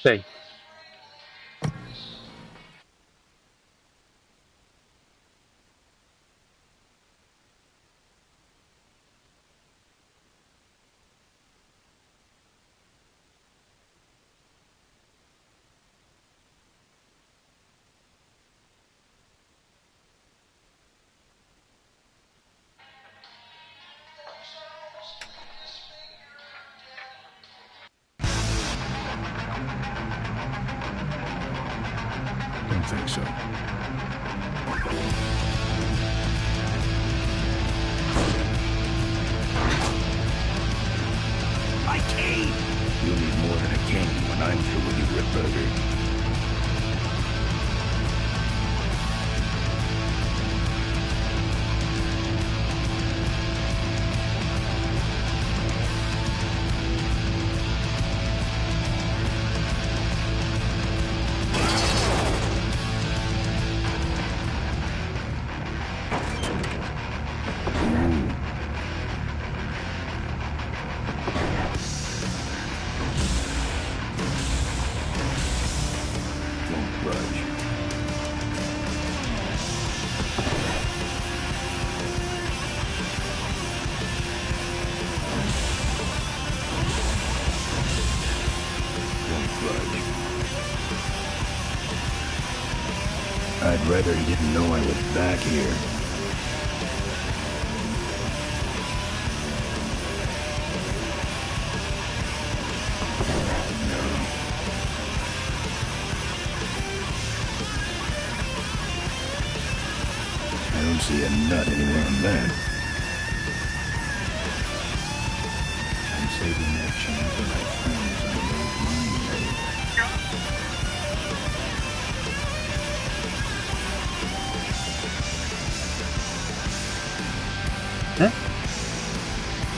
6. Don't think so. My cane! You'll need more than a cane when I'm through with you, Ripburger. I'd rather he didn't know I was back here. No. I don't see a nut anywhere on that. I'm saving that chance for my friends on those mine made.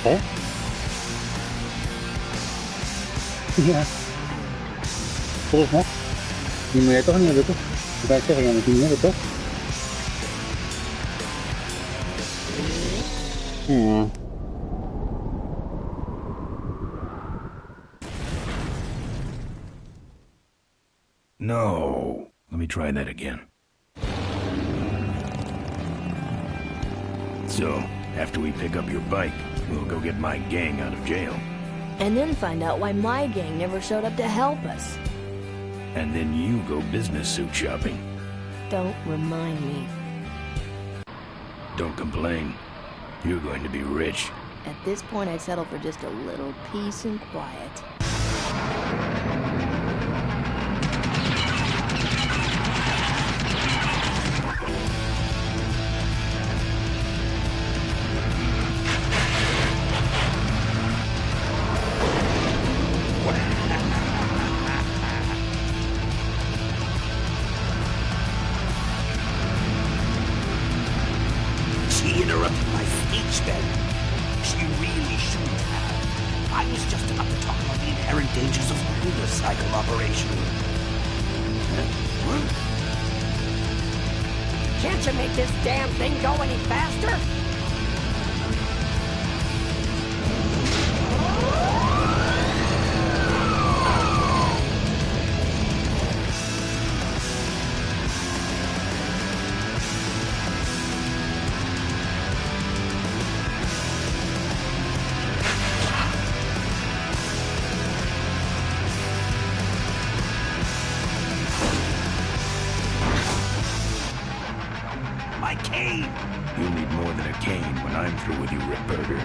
Oh? Iya. Terus mau? Gimana itu kan ya betul? Kita cek yang tingginya betul. No. Let me try that again. So, after we pick up your bike, we'll go get my gang out of jail. And then find out why my gang never showed up to help us. And then you go business suit shopping. Don't remind me. Don't complain. You're going to be rich. At this point, I'd settle for just a little peace and quiet. She interrupted my speech then. She really shouldn't have. I was just about to talk about the inherent dangers of lunar cycle operation. What? Can't you make this damn thing go any faster? My cane! You'll need more than a cane when I'm through with you, Ripburger.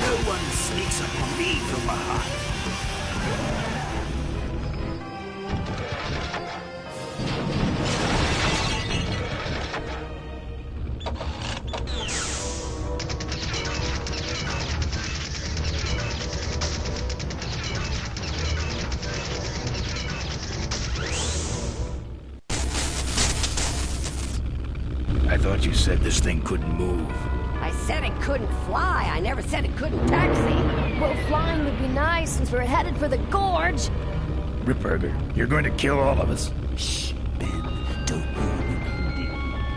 No one sneaks up on me from behind. said this thing couldn't move. I said it couldn't fly. I never said it couldn't taxi. Well, flying would be nice since we're headed for the gorge. Ripburger, you're going to kill all of us. Shh, Ben, don't ruin the ending.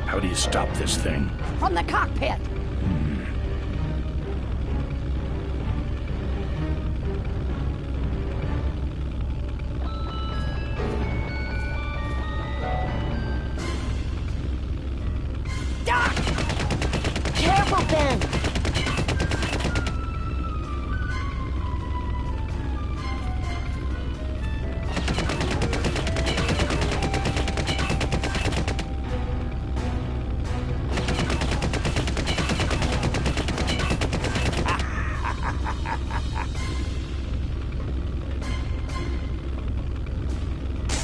How do you stop this thing? From the cockpit. Careful, Ben.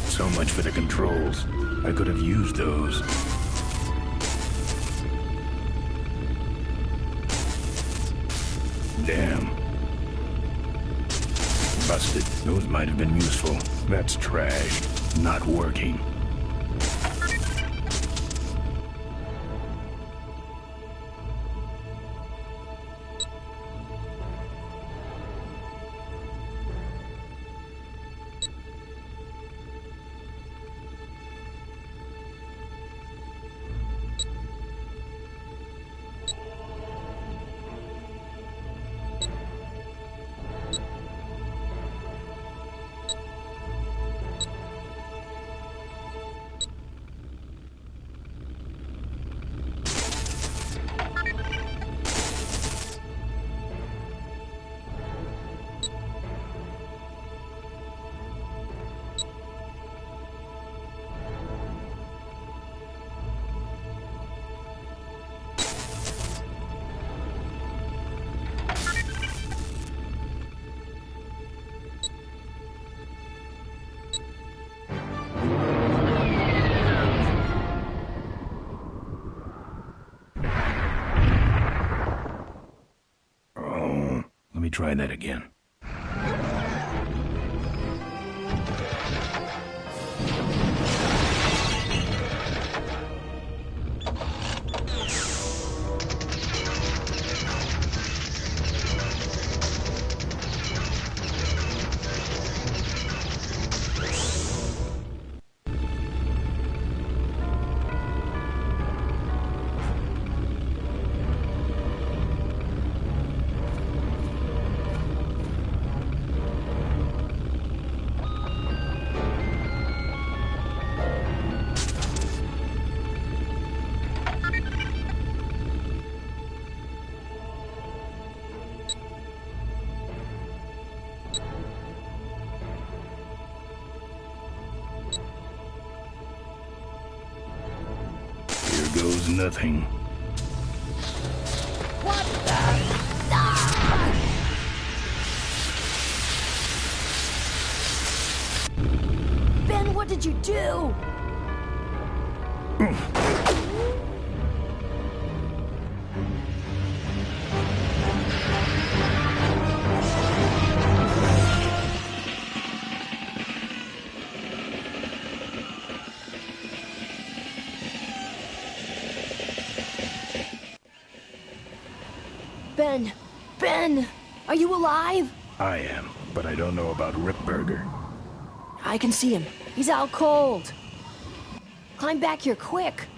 So much for the controls. I could have used those. Damn. Busted. Those might have been useful. That's trash. Not working. Let me try that again. Goes nothing. What the? Ah! Ben, what did you do? Ben, are you alive? I am, but I don't know about Ripburger. I can see him. He's out cold. Climb back here quick.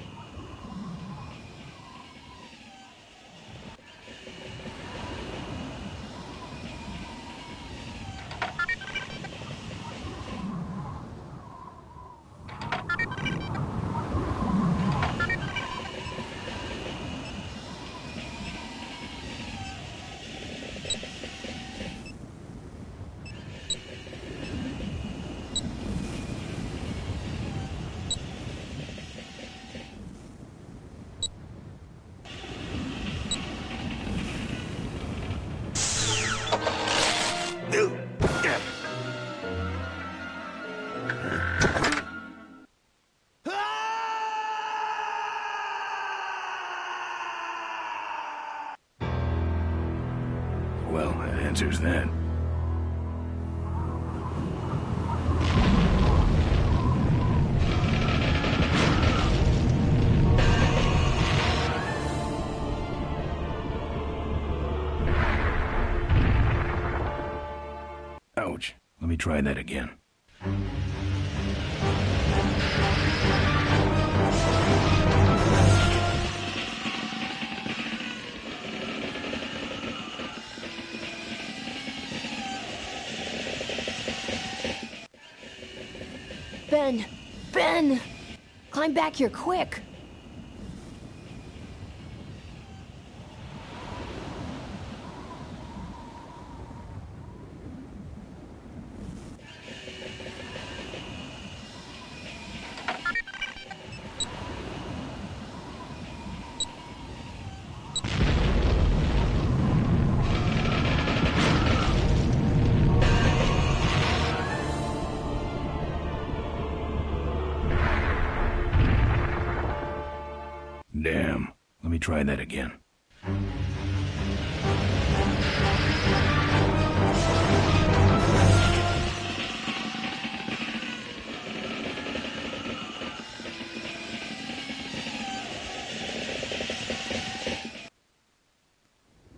Well, that answers that. Let me try that again. Ben! Ben! Climb back here, quick! Damn. Let me try that again.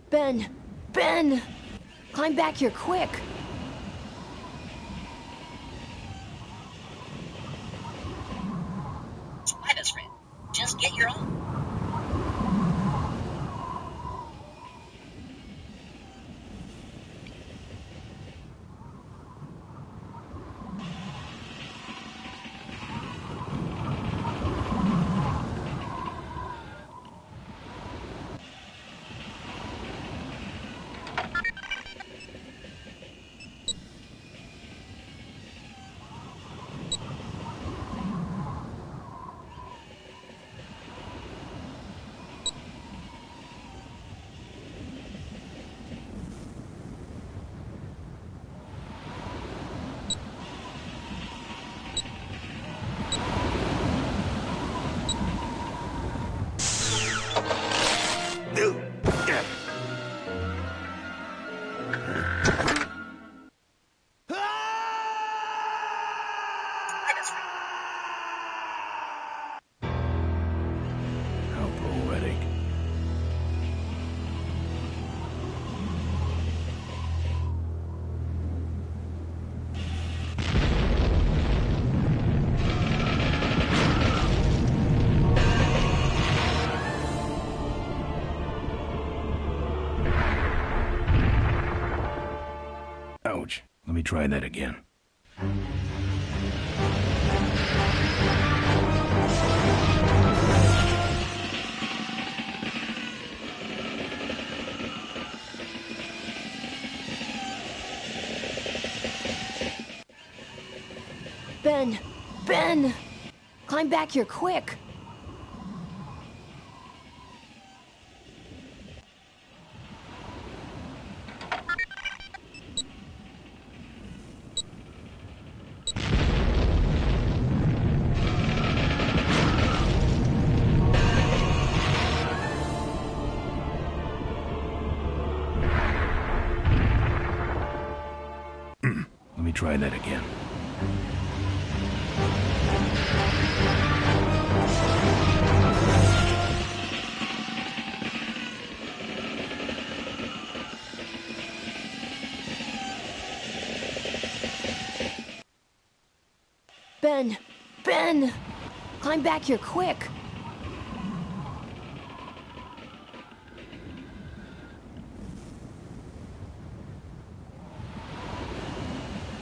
Ben! Ben! Climb back here, quick! Spiders, friend. Just get your own. How poetic. Ouch. Let me try that again. Ben! Ben! Climb back here, quick! Let me try that again. Ben! Ben! Climb back here, quick!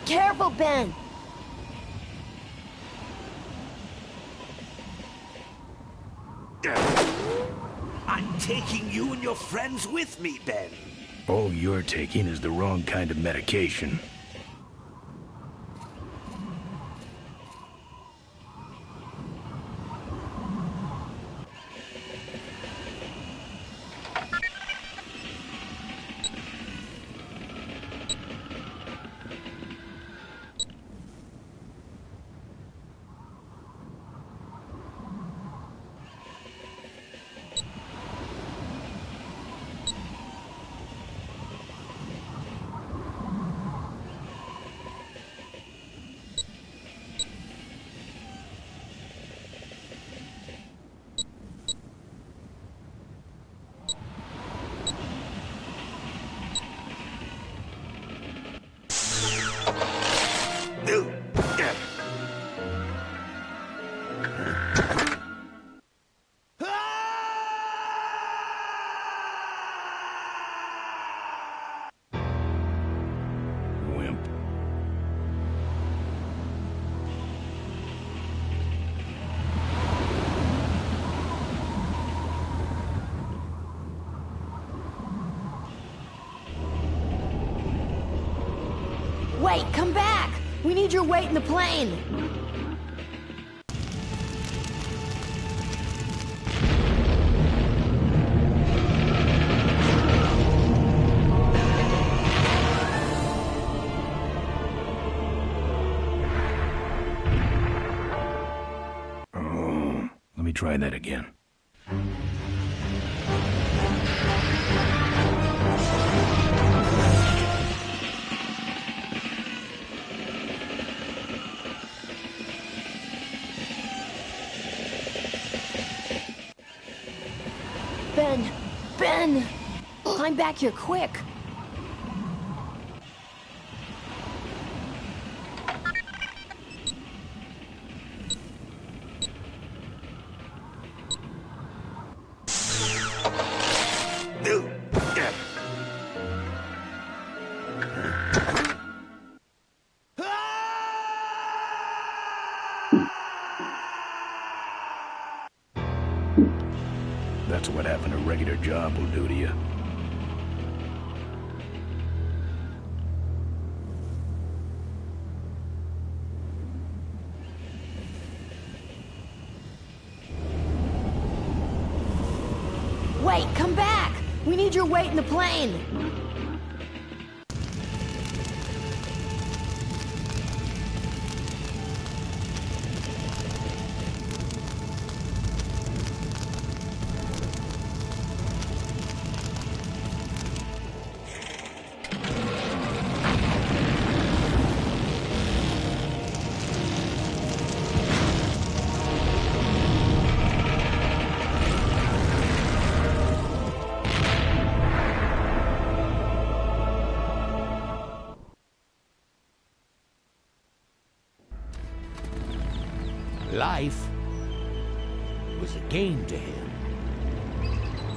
Careful, Ben! I'm taking you and your friends with me, Ben. All you're taking is the wrong kind of medication. Wait, come back! We need your weight in the plane! Oh, let me try that again. Ben! Ben! Climb back here, quick! That's what having a regular job will do to you. Wait, come back! We need your weight in the plane! Life was a game to him,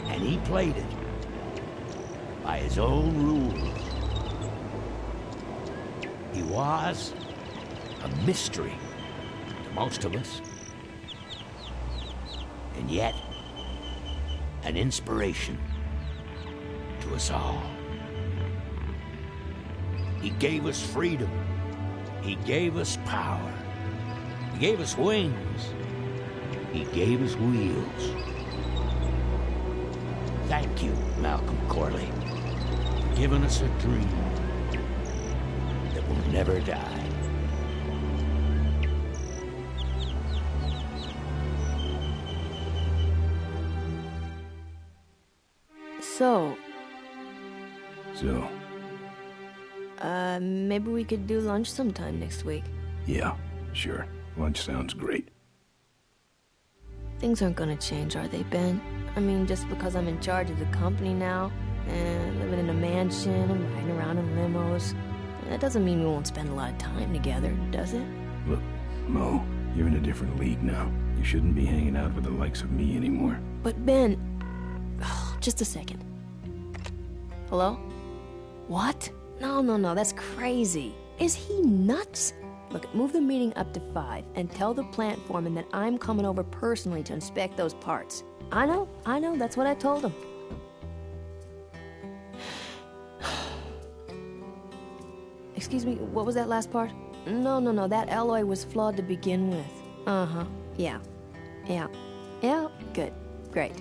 and he played it by his own rules. He was a mystery to most of us, and yet an inspiration to us all. He gave us freedom. He gave us power. He gave us wings. He gave us wheels. Thank you, Malcolm Corley, for giving us a dream that will never die. So, maybe we could do lunch sometime next week. Yeah, sure. Lunch sounds great. Things aren't gonna change, are they, Ben? I mean, just because I'm in charge of the company now, and living in a mansion and riding around in limos, that doesn't mean we won't spend a lot of time together, does it? Look, Mo, you're in a different league now. You shouldn't be hanging out with the likes of me anymore. But Ben... just a second. Hello? What? No, that's crazy. Is he nuts? Look, move the meeting up to 5 and tell the plant foreman that I'm coming over personally to inspect those parts. I know, that's what I told him. Excuse me, what was that last part? No, that alloy was flawed to begin with. Uh-huh, yeah, good, great.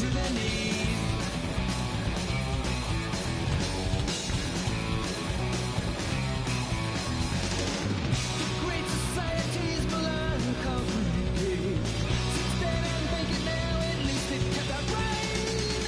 to their knees. The great society's blind company. Sit there and think it now, at least it kept out rain.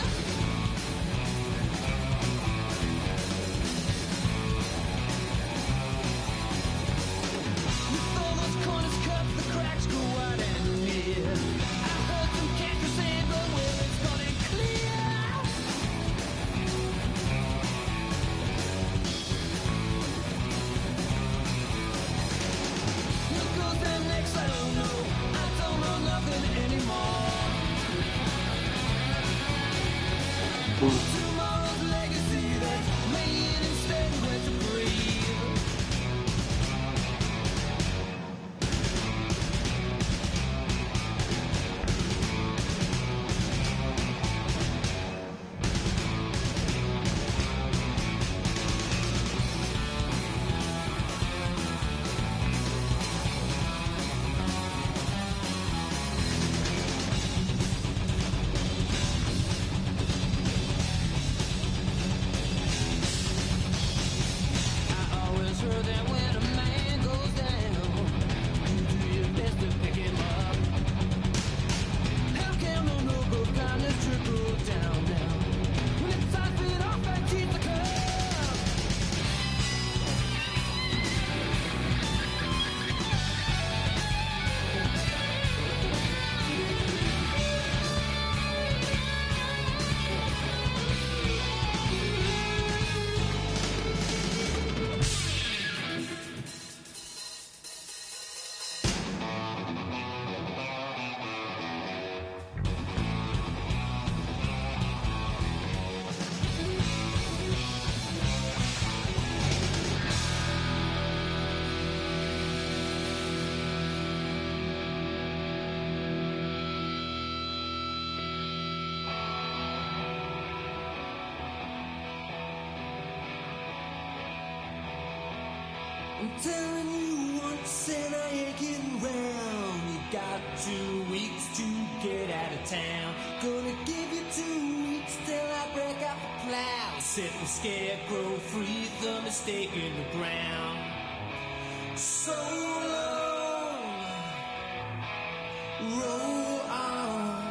With all those corners cut, the cracks go wide and near. I heard some can't say, but where it's gone and clear. What goes down next, I don't know. I don't know nothing anymore. Tomorrow's legacy that's made instead where to breathe. I always heard that when a man goes down, you do your best to pick him up. How can no good kindness trickle down now? When it's time to fit off and keep the cup. I'm telling you once and I ain't getting round. You got 2 weeks to get out of town. Gonna give you 2 weeks till I break out the plow. Set the scarecrow free, the mistake in the ground. So long, roll on.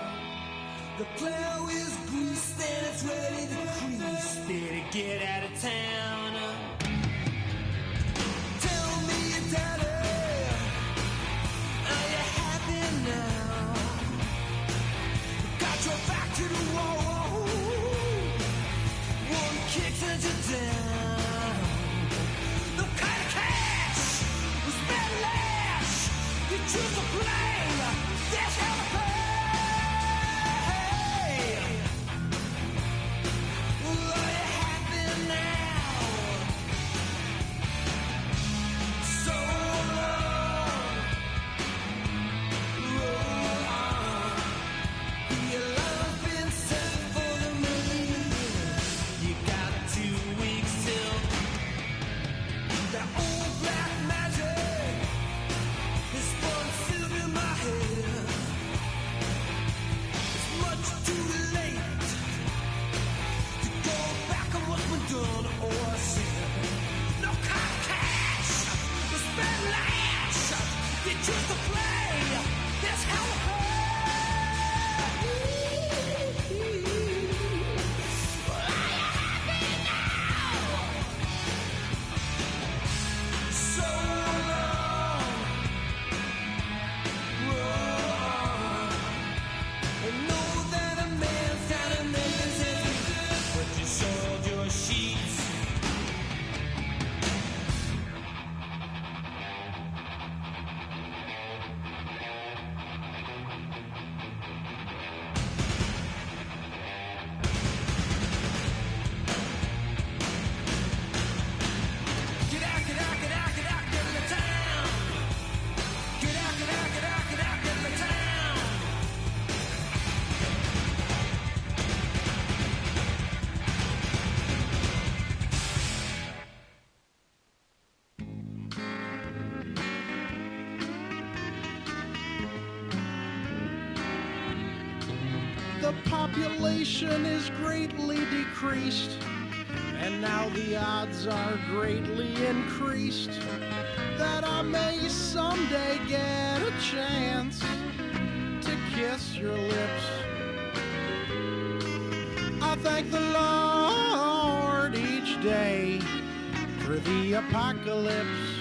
The plow is greased and it's ready to crease. Better get out of town. Tell me, daddy, are you happy now? Got your back to the wall. One kick sends you down. No kind of cash was bad lash. You choose to play. That's how to pay. Are you happy now? So long, roll on. The alarm's been set for the moon. You got 2 weeks till that old black magic is spun silk in my head. It's much too late to go back on what's been done or said. No kind of cash, the spend lash. You choose to play. That's how it the population is greatly decreased, and now the odds are greatly increased that I may someday get a chance to kiss your lips. I thank the Lord each day for the apocalypse.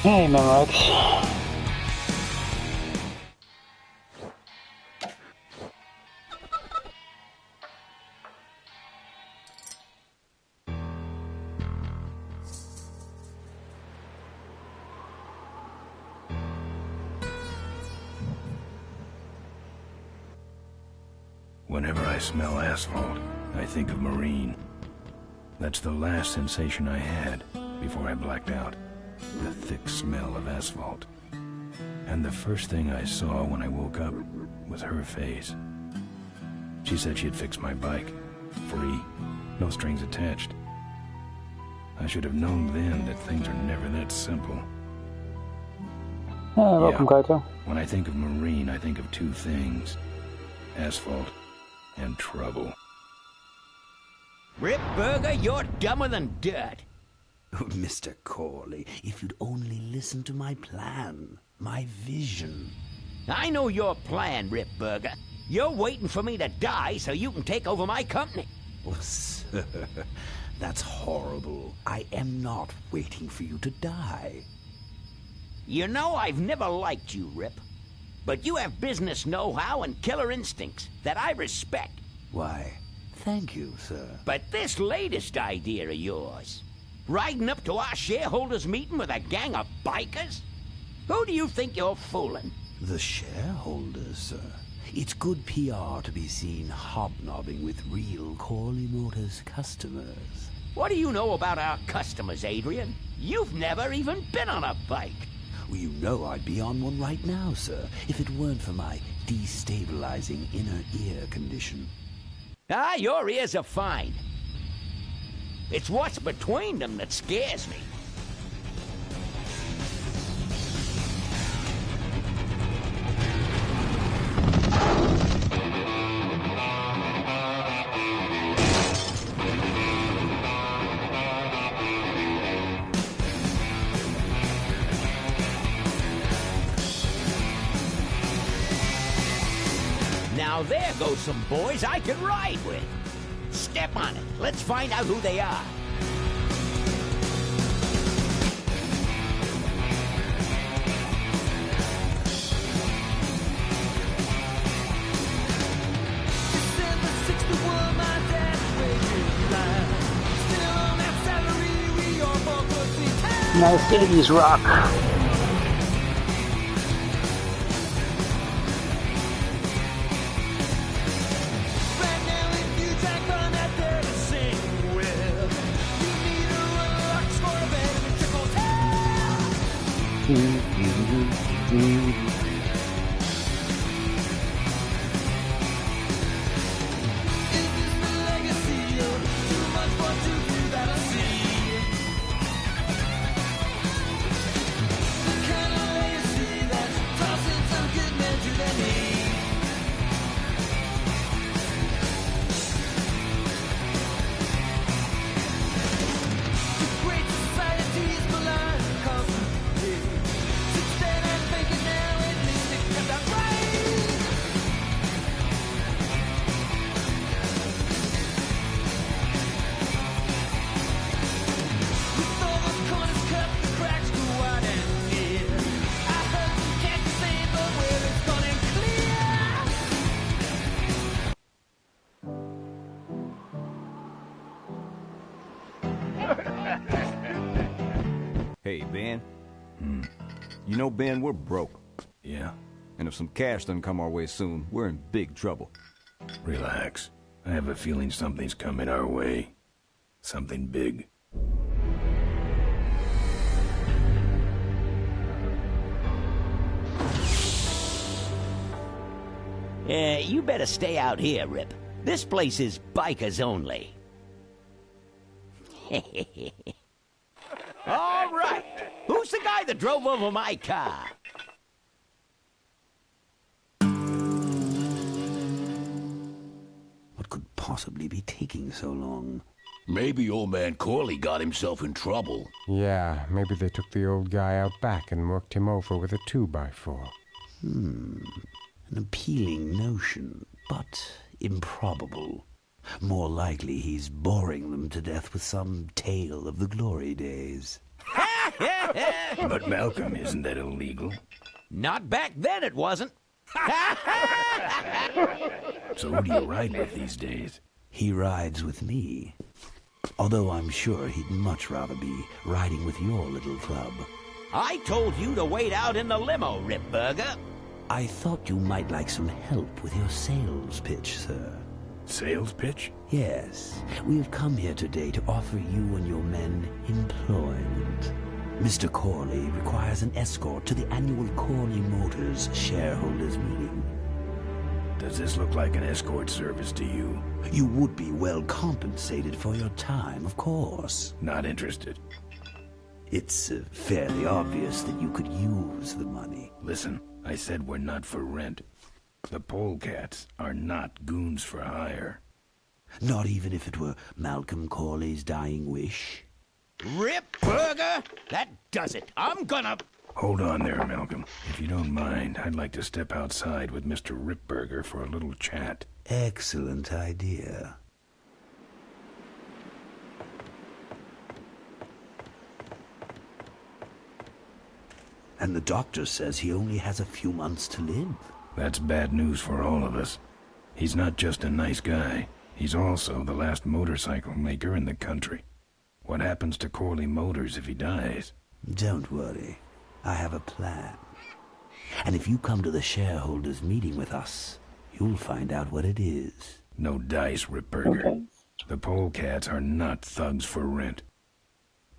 Hey, Memorex. Whenever I smell asphalt, I think of Marine. That's the last sensation I had before I blacked out. The thick smell of asphalt. And the first thing I saw when I woke up was her face. She said she'd fix my bike. Free. No strings attached. I should have known then that things are never that simple. Welcome, Kaito. When I think of Marine, I think of two things. Asphalt and trouble. Rip Burger, you're dumber than dirt. Mr. Corley, if you'd only listen to my plan, my vision. I know your plan, Rip Burger. You're waiting for me to die so you can take over my company. Oh, sir, that's horrible. I am not waiting for you to die. You know I've never liked you, Rip. But you have business know-how and killer instincts that I respect. Why, thank you, sir. But this latest idea of yours, riding up to our shareholders' meeting with a gang of bikers? Who do you think you're fooling? The shareholders, sir. It's good PR to be seen hobnobbing with real Corley Motors customers. What do you know about our customers, Adrian? You've never even been on a bike. Well, you know I'd be on one right now, sir, if it weren't for my destabilizing inner ear condition. Ah, your ears are fine. It's what's between them that scares me. Now there goes some boys I can ride with. Step on it. Let's find out who they are. Nice 80s rock. Right now, if you track on that dirty sing with, you need a Rolex for a bed and a trickle tail. Is this the legacy of too much for too few that I see? The kind of legacy that's tossing some good men to their knees. The great society's blind constantly. Since then I think it now at least it kept out right. With all those corners cut, the cracks go wide and near. I heard some cats say, but where it's gone and clear. Hey, Ben. You know, Ben, we're broke. Yeah? And if some cash doesn't come our way soon, we're in big trouble. Relax. I have a feeling something's coming our way. Something big. You better stay out here, Rip. This place is bikers only. All right. Who's the guy that drove over my car? What could possibly be taking so long? Maybe old man Corley got himself in trouble. Yeah, maybe they took the old guy out back and worked him over with a 2x4. An appealing notion, but improbable. More likely he's boring them to death with some tale of the glory days. But Malcolm, isn't that illegal? Not back then, it wasn't. So who do you ride with these days? He rides with me. Although I'm sure he'd much rather be riding with your little club. I told you to wait out in the limo, Rip Burger. I thought you might like some help with your sales pitch, sir. Sales pitch? Yes. We have come here today to offer you and your men employment. Mr. Corley requires an escort to the annual Corley Motors shareholders meeting. Does this look like an escort service to you? You would be well compensated for your time, of course. Not interested. It's fairly obvious that you could use the money. Listen, I said we're not for rent. The polecats are not goons for hire. Not even if it were Malcolm Corley's dying wish? Rip Burger? That does it. I'm gonna... Hold on there, Malcolm. If you don't mind, I'd like to step outside with Mr. Ripburger for a little chat. Excellent idea. And the doctor says he only has a few months to live. That's bad news for all of us. He's not just a nice guy. He's also the last motorcycle maker in the country. What happens to Corley Motors if he dies? Don't worry. I have a plan. And if you come to the shareholders' meeting with us, you'll find out what it is. No dice, Ripburger. Okay. The polecats are not thugs for rent.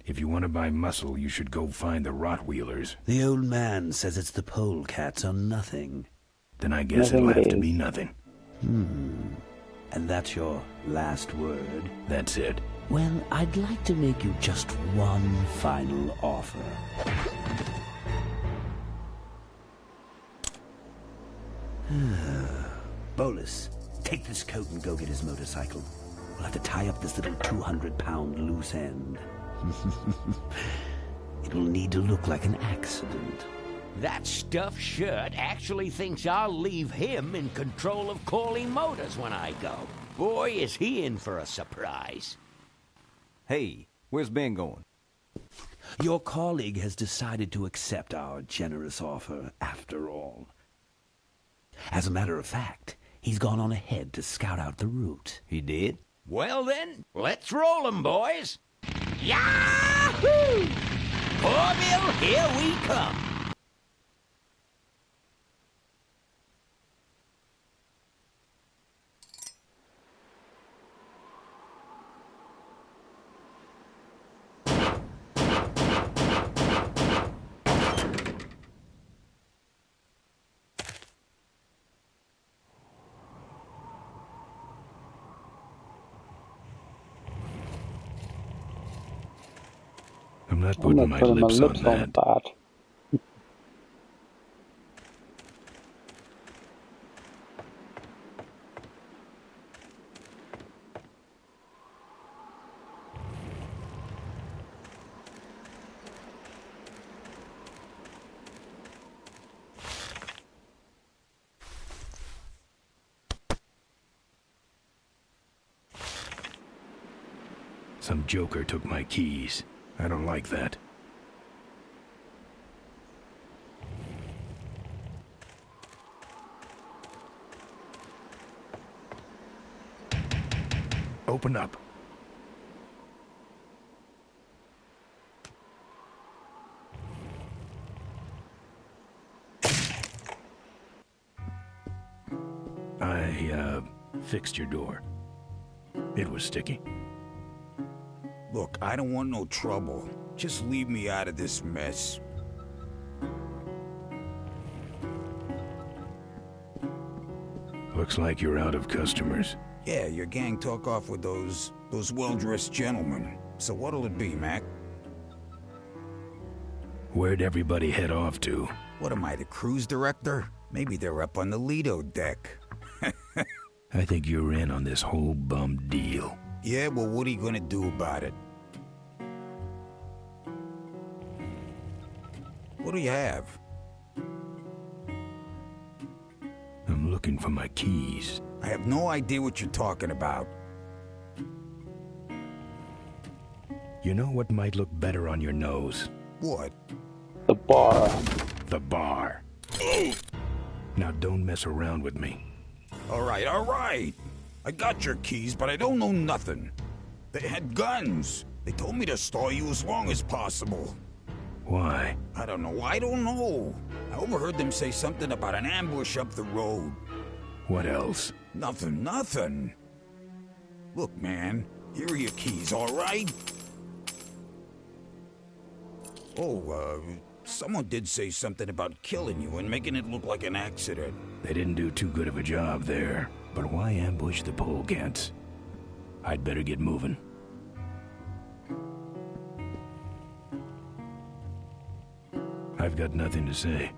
If you want to buy muscle, you should go find the Rottweilers. The old man says it's the polecats or nothing. Then I guess it'll have to be nothing. And that's your last word? That's it. Well, I'd like to make you just one final offer. Bolus, take this coat and go get his motorcycle. We'll have to tie up this little 200-pound loose end. It'll need to look like an accident. That stuffed shirt actually thinks I'll leave him in control of Corley Motors when I go. Boy, is he in for a surprise. Hey, where's Ben going? Your colleague has decided to accept our generous offer after all. As a matter of fact, he's gone on ahead to scout out the route. He did? Well then, let's roll 'em, boys. Yahoo! Orville, here we come. I'm not I'm putting not my putting my lips lips on on that. that. Some joker took my keys. I don't like that. Open up. I fixed your door. It was sticky. Look, I don't want no trouble. Just leave me out of this mess. Looks like you're out of customers. Yeah, your gang took off with those well-dressed gentlemen. So what'll it be, Mac? Where'd everybody head off to? What am I, the cruise director? Maybe they're up on the Lido deck. I think you're in on this whole bum deal. Yeah, well, what are you gonna do about it? What do you have? I'm looking for my keys. I have no idea what you're talking about. You know what might look better on your nose? What? The bar. The bar. Now don't mess around with me. All right, all right. I got your keys, but I don't know nothing. They had guns. They told me to stall you as long as possible. Why? I don't know. I I overheard them say something about an ambush up the road. What else? Nothing. Look, man, here are your keys, all right? Oh, someone did say something about killing you and making it look like an accident. They didn't do too good of a job there. But why ambush the polecats? I'd better get moving. I've got nothing to say.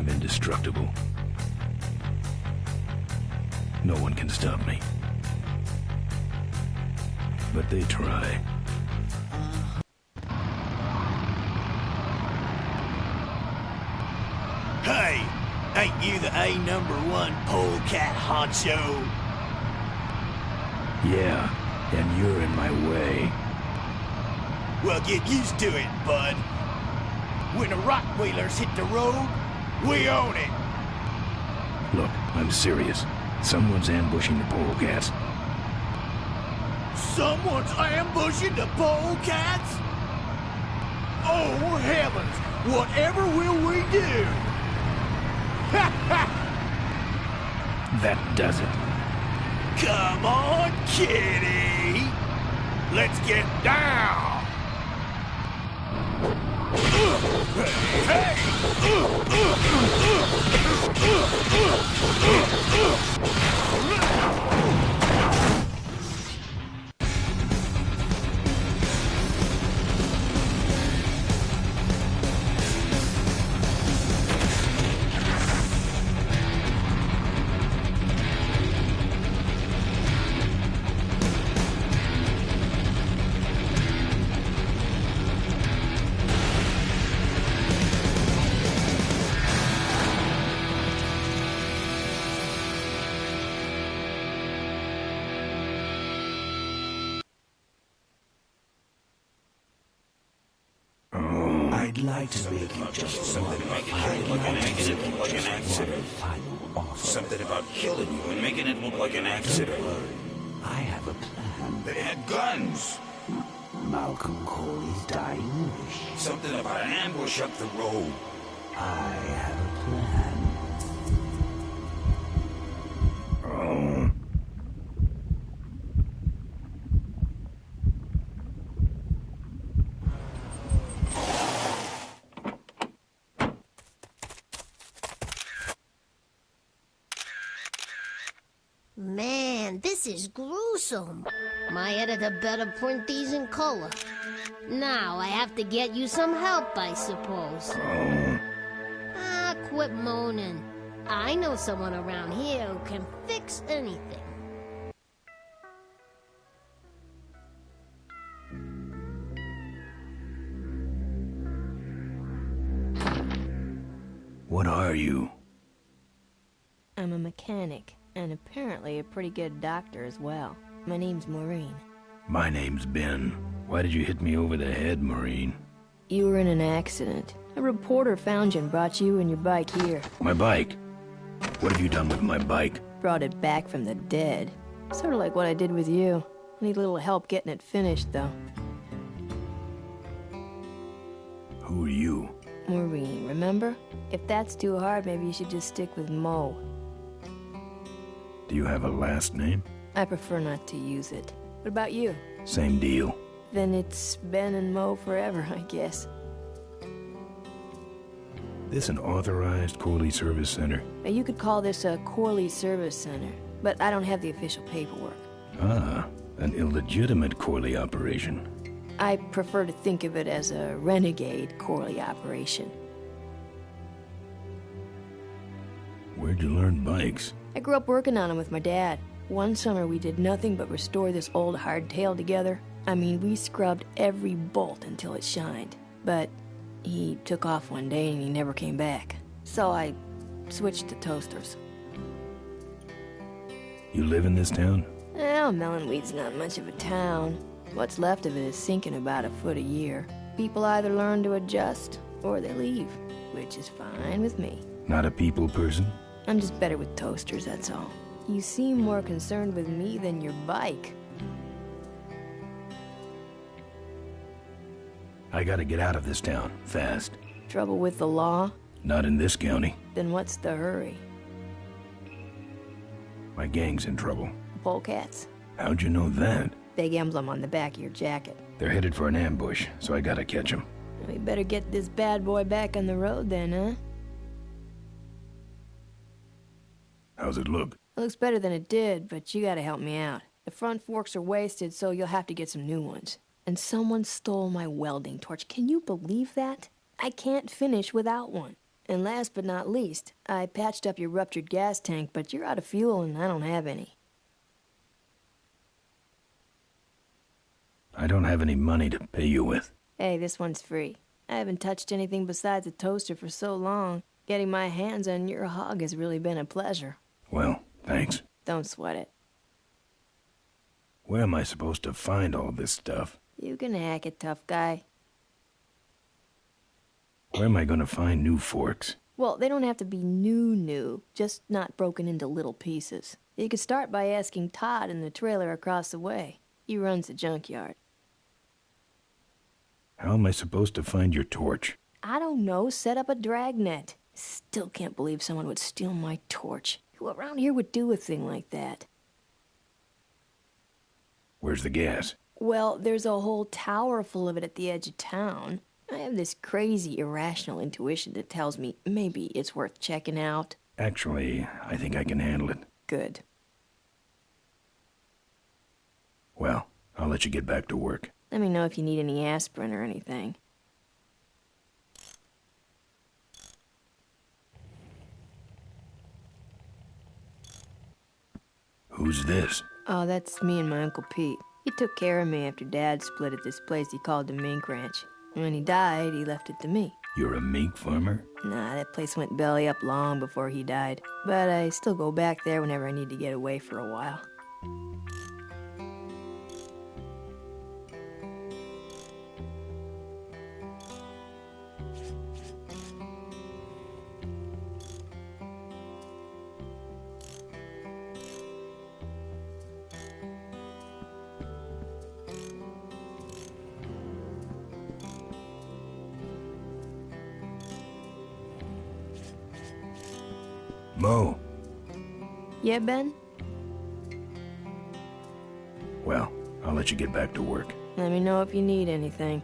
Indestructible. No one can stop me. But they try. Hey, ain't you the #1 polecat honcho? Yeah, and you're in my way. Well, get used to it, bud. When the rock wheelers hit the road, we own it. Look, I'm serious. Someone's ambushing the polecats. Someone's ambushing the polecats? Oh, heavens! Whatever will we do? That does it. Come on, kitty! Let's get down! Hey! I'd like to make you just one final offer. Something about killing you and making it look like an accident. I have a plan. They had guns. Malcolm Corley's dying wish. Something about an ambush up the road. I have a plan. Oh. Man, this is gruesome. My editor better print these in color. Now I have to get you some help, I suppose. Ah, quit moaning. I know someone around here who can fix anything. What are you? I'm a mechanic, and apparently a pretty good doctor as well. My name's Maureen. My name's Ben. Why did you hit me over the head, Maureen? You were in an accident. A reporter found you and brought you and your bike here. My bike? What have you done with my bike? Brought it back from the dead. Sort of like what I did with you. I need a little help getting it finished, though. Who are you? Maureen, remember? If that's too hard, maybe you should just stick with Mo. Do you have a last name? I prefer not to use it. What about you? Same deal. Then it's Ben and Mo forever, I guess. This an authorized Corley Service Center? Now, you could call this a Corley Service Center, but I don't have the official paperwork. Ah, an illegitimate Corley operation. I prefer to think of it as a renegade Corley operation. Where'd you learn bikes? I grew up working on them with my dad. One summer we did nothing but restore this old hardtail together. I mean, we scrubbed every bolt until it shined. But he took off one day and he never came back. So I switched to toasters. You live in this town? Well, Melonweed's not much of a town. What's left of it is sinking about a foot a year. People either learn to adjust or they leave, which is fine with me. Not a people person? I'm just better with toasters, that's all. You seem more concerned with me than your bike. I gotta get out of this town, fast. Trouble with the law? Not in this county. Then what's the hurry? My gang's in trouble. Polecats? How'd you know that? Big emblem on the back of your jacket. They're headed for an ambush, so I gotta catch them. We better get this bad boy back on the road then, huh? How's it look? It looks better than it did, but you gotta help me out. The front forks are wasted, so you'll have to get some new ones. And someone stole my welding torch. Can you believe that? I can't finish without one. And last but not least, I patched up your ruptured gas tank, but you're out of fuel and I don't have any. I don't have any money to pay you with. Hey, this one's free. I haven't touched anything besides a toaster for so long. Getting my hands on your hog has really been a pleasure. Well, thanks. Don't sweat it. Where am I supposed to find all this stuff? You can hack it, tough guy. Where am I gonna find new forks? Well, they don't have to be new, just not broken into little pieces. You could start by asking Todd in the trailer across the way. He runs the junkyard. How am I supposed to find your torch? I don't know, set up a dragnet. Still can't believe someone would steal my torch. Who around here would do a thing like that? Where's the gas? Well, there's a whole tower full of it at the edge of town. I have this crazy, irrational intuition that tells me maybe it's worth checking out. Actually, I think I can handle it. Good. Well, I'll let you get back to work. Let me know if you need any aspirin or anything. Who's this? Oh, that's me and my Uncle Pete. He took care of me after Dad split at this place he called the Mink Ranch. When he died, he left it to me. You're a mink farmer? Nah, that place went belly up long before he died. But I still go back there whenever I need to get away for a while. Mo. Yeah, Ben? Well, I'll let you get back to work. Let me know if you need anything.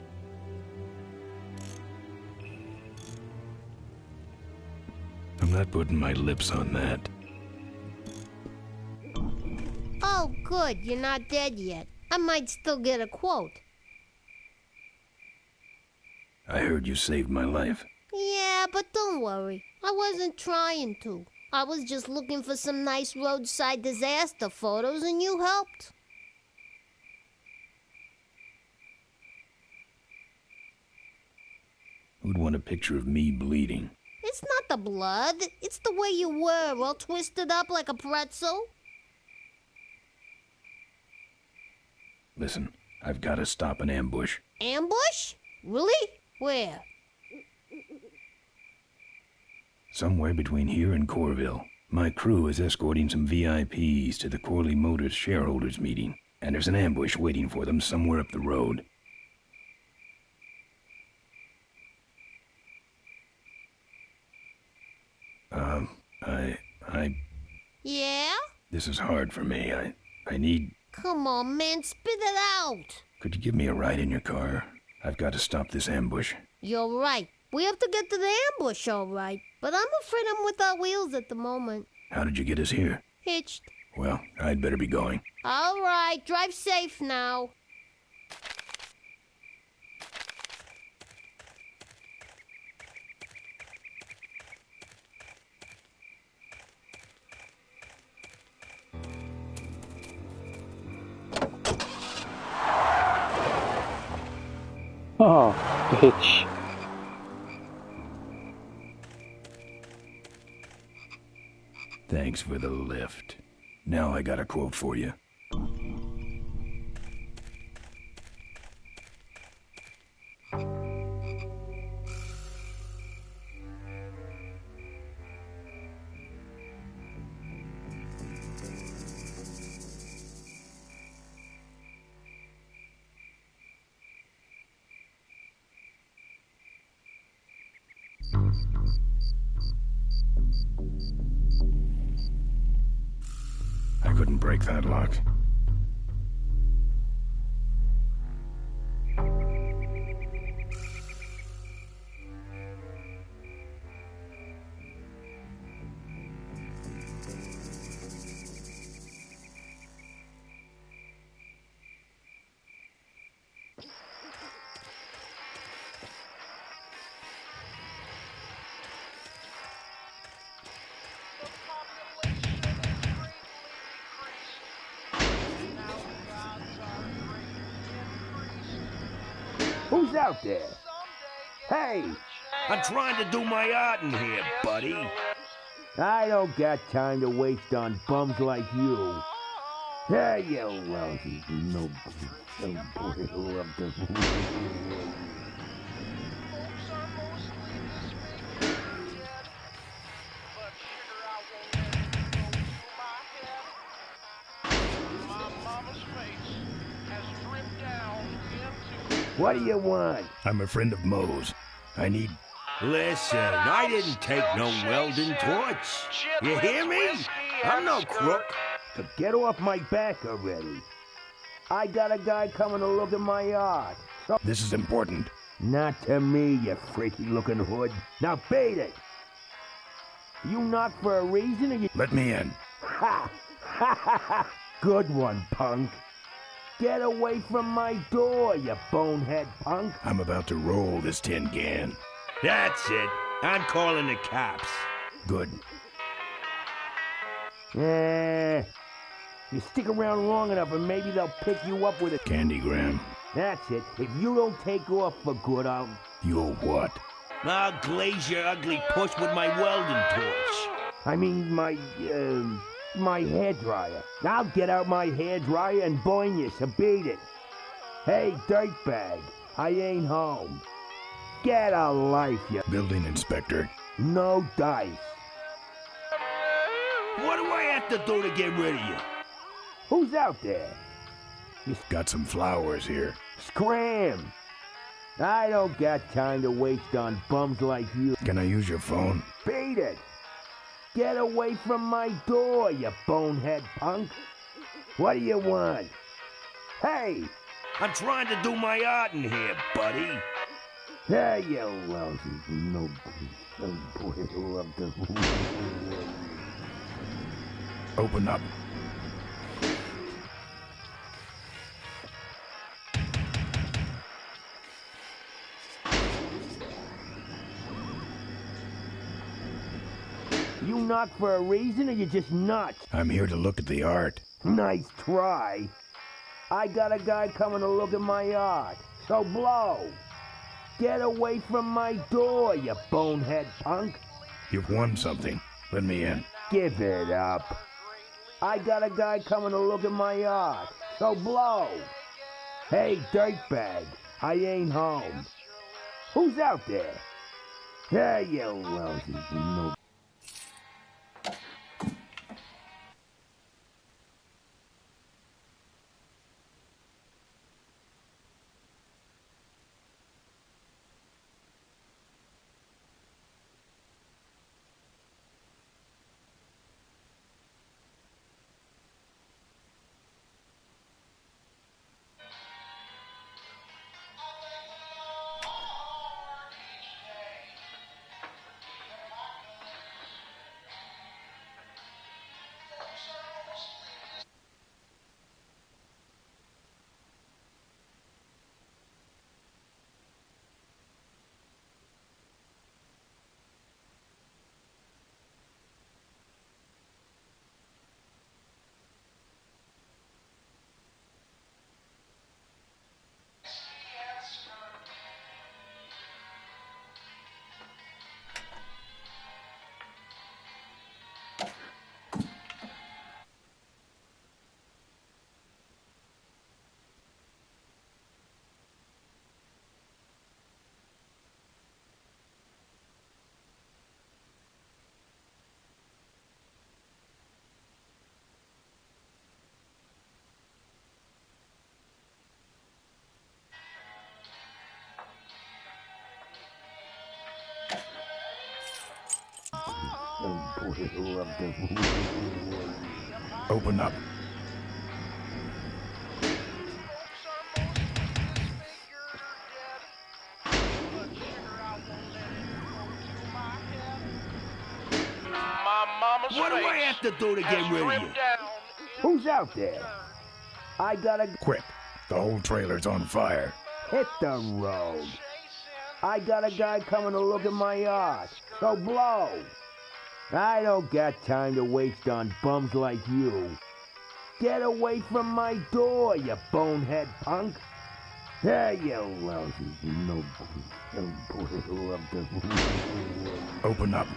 I'm not putting my lips on that. Oh, good, you're not dead yet. I might still get a quote. I heard you saved my life. Yeah, but don't worry. I wasn't trying to. I was just looking for some nice roadside disaster photos, and you helped. Who'd want a picture of me bleeding? It's not the blood. It's the way you were, all twisted up like a pretzel. Listen, I've got to stop an ambush. Ambush? Really? Where? Somewhere between here and Corville. My crew is escorting some VIPs to the Corley Motors shareholders meeting, and there's an ambush waiting for them somewhere up the road. Yeah? This is hard for me. I need... Come on, man, spit it out. Could you give me a ride in your car? I've got to stop this ambush. You're right. We have to get to the ambush, all right. But I'm afraid I'm without wheels at the moment. How did you get us here? Hitched. Well, I'd better be going. All right, drive safe now. Oh, bitch. Thanks for the lift. Now I got a quote for you. I couldn't break that lock. Who's out there? Hey! I'm trying to do my art in here, buddy. I don't got time to waste on bums like you. Hey, you lousy no What do you want? I'm a friend of Moe's. I need... Listen, I didn't take no welding torch. You hear me? I'm no crook. So get off my back already. I got a guy coming to look at my art. So This is important. not to me, you freaky-looking hood. Now beat it. You knock for a reason, or you... Let me in. Ha! Ha ha ha! Good one, punk. Get away from my door, you bonehead punk. I'm about to roll this tin can. That's it. I'm calling the cops. Good. You stick around long enough and maybe they'll pick you up with a... Candygram. That's it. If you don't take off for good, I'll... You'll what? I'll glaze your ugly puss with my welding torch. I mean, my hairdryer. I'll get out my hairdryer and burn you, so beat it. Hey, dirtbag, I ain't home. Get a life, you... Building inspector. No dice. What do I have to do to get rid of you? Who's out there? Got some flowers here. Scram! I don't got time to waste on bums like you. Can I use your phone? Beat it! Get away from my door, you bonehead punk. What do you want? Hey! I'm trying to do my art in here, buddy. Yeah, you lousy no boy who loved the... Open up. You knock for a reason or you just nuts? I'm here to look at the art. Nice try. I got a guy coming to look at my art, so blow. Get away from my door, you bonehead punk. You've won something. Let me in. Give it up. I got a guy coming to look at my art, so blow. Hey, dirtbag, I ain't home. Who's out there? Hey, you lousy no... Open up. What do I have to do to get rid of you? Who's out there? I got a... Quick. The whole trailer's on fire. Hit the road. I got a guy coming to look at my art, so blow. I don't got time to waste on bums like you. Get away from my door, you bonehead punk. Hey, you lousy no boy who loved the... Open up.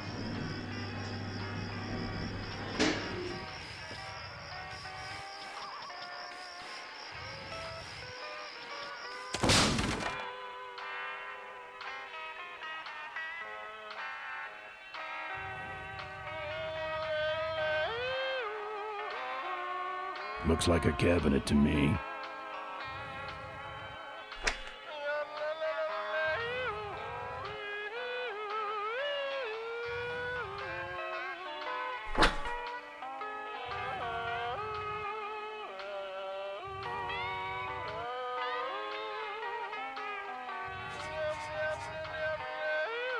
Looks like a cabinet to me.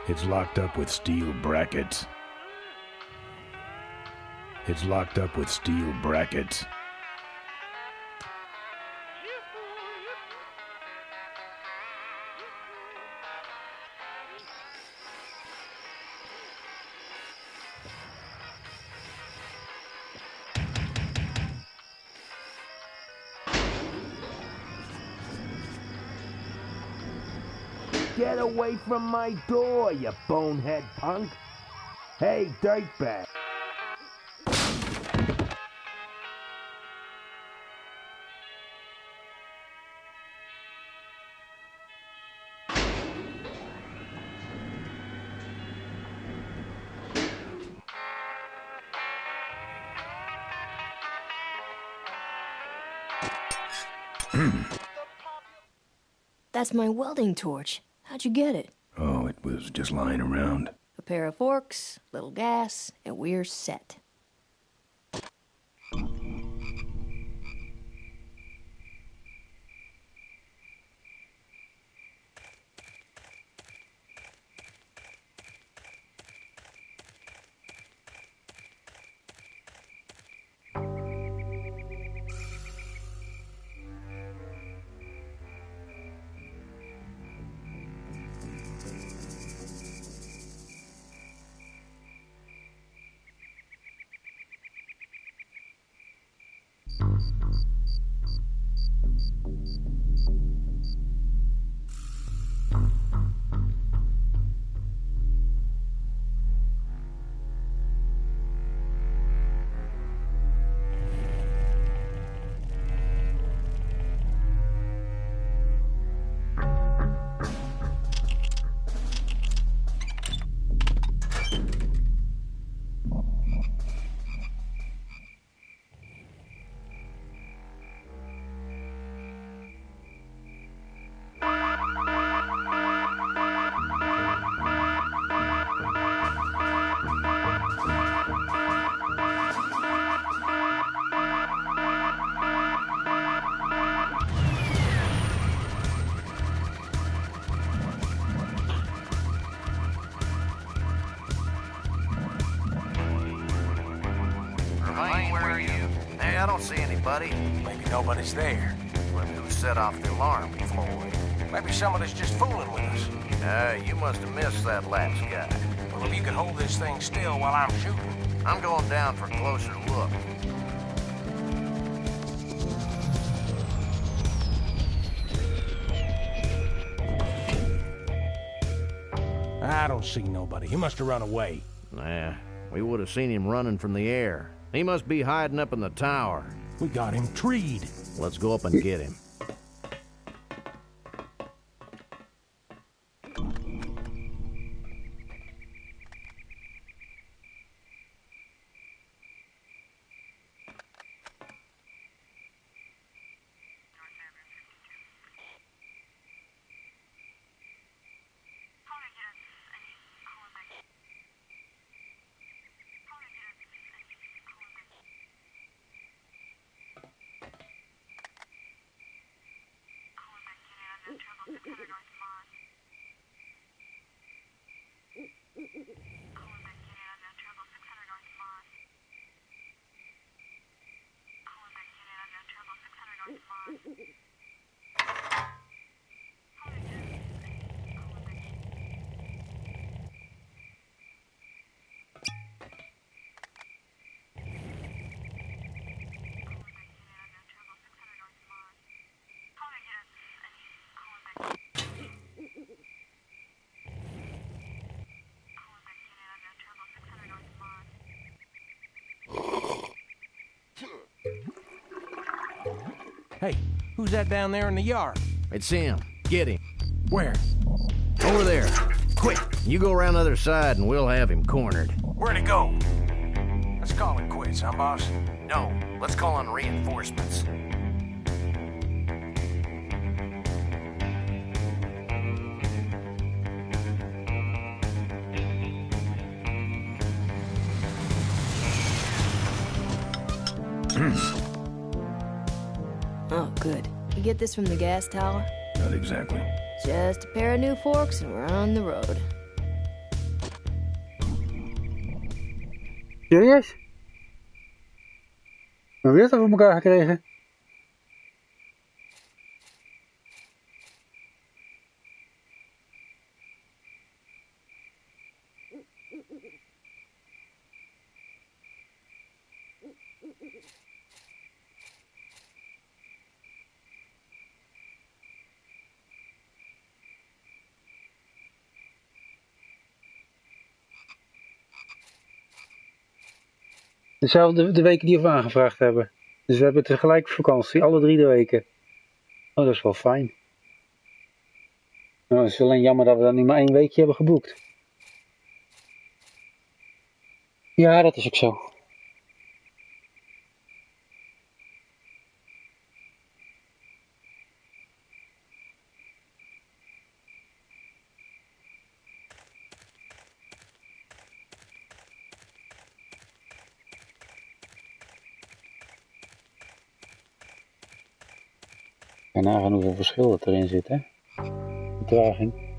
It's locked up with steel brackets. It's locked up with steel brackets. Get away from my door, you bonehead punk. Hey, dirtbag. That's my welding torch. How'd you get it? Oh, it was just lying around. A pair of forks, little gas, and we're set. Remain where you? Hey, I don't see anybody. Maybe nobody's there. Well, who set off the alarm, Floyd? Maybe somebody's just fooling with us. You must have missed that last guy. Well, if you could hold this thing still while I'm shooting. I'm going down for a closer look. I don't see nobody. He must have run away. Nah, we would have seen him running from the air. He must be hiding up in the tower. We got him treed. Let's go up and get him. Hey, who's that down there in the yard? It's him. Get him. Where? Over there. Quick, you go around the other side and we'll have him cornered. Where'd he go? Let's call it quits, huh, boss? No, let's call on reinforcements. Oh, good. You get this from the gas tower? Not exactly. Just a pair of new forks and we're on the road. Serieus? Maar weer dat voor elkaar gekregen? Dezelfde de weken die we aangevraagd hebben. Dus we hebben tegelijk vakantie, alle 3 de weken. Oh, dat is wel fijn. Nou, het is alleen jammer dat we dan nu maar 1 weekje hebben geboekt. Ja, dat is ook zo. je nagaan hoeveel verschil dat erin zit, hè? Vertraging.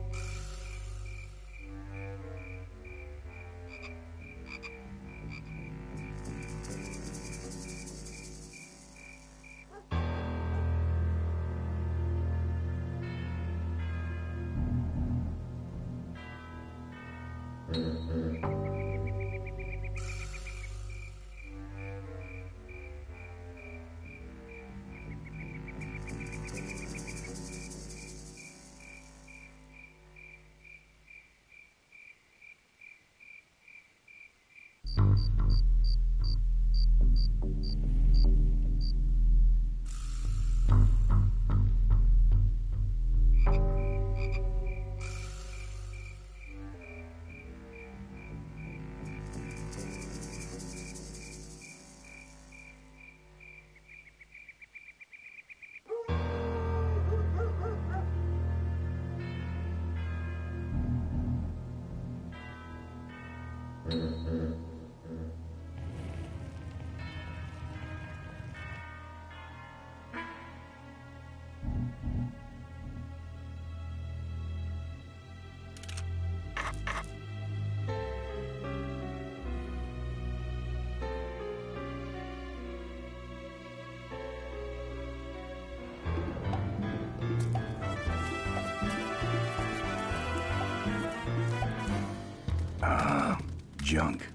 Junk.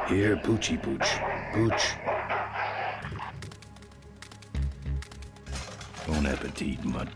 Here, Poochie Pooch. Pooch. Bon appetit, mutt.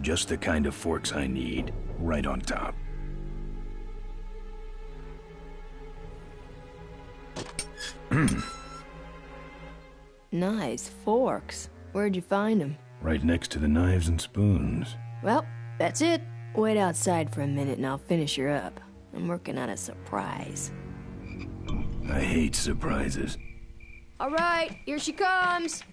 Just the kind of forks I need, right on top. Nice forks. Where'd you find them? Right next to the knives and spoons. Well, that's it. Wait outside for a minute and I'll finish her up. I'm working on a surprise. I hate surprises. All right, here she comes.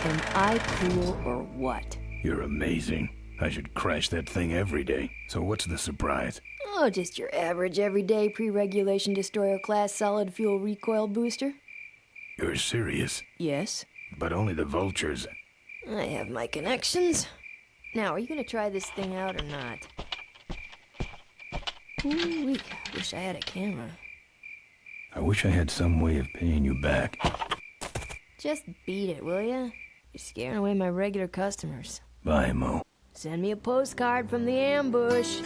Am I cool or what? You're amazing. I should crash that thing every day. So what's the surprise? Oh, just your average everyday pre-regulation destroyer class solid fuel recoil booster. You're serious? Yes. But only the vultures. I have my connections. Now, are you gonna try this thing out or not? Ooh-wee, wish I had a camera. I wish I had some way of paying you back. Just beat it, will ya? You're scaring away my regular customers. Bye, Mo. Send me a postcard from the ambush.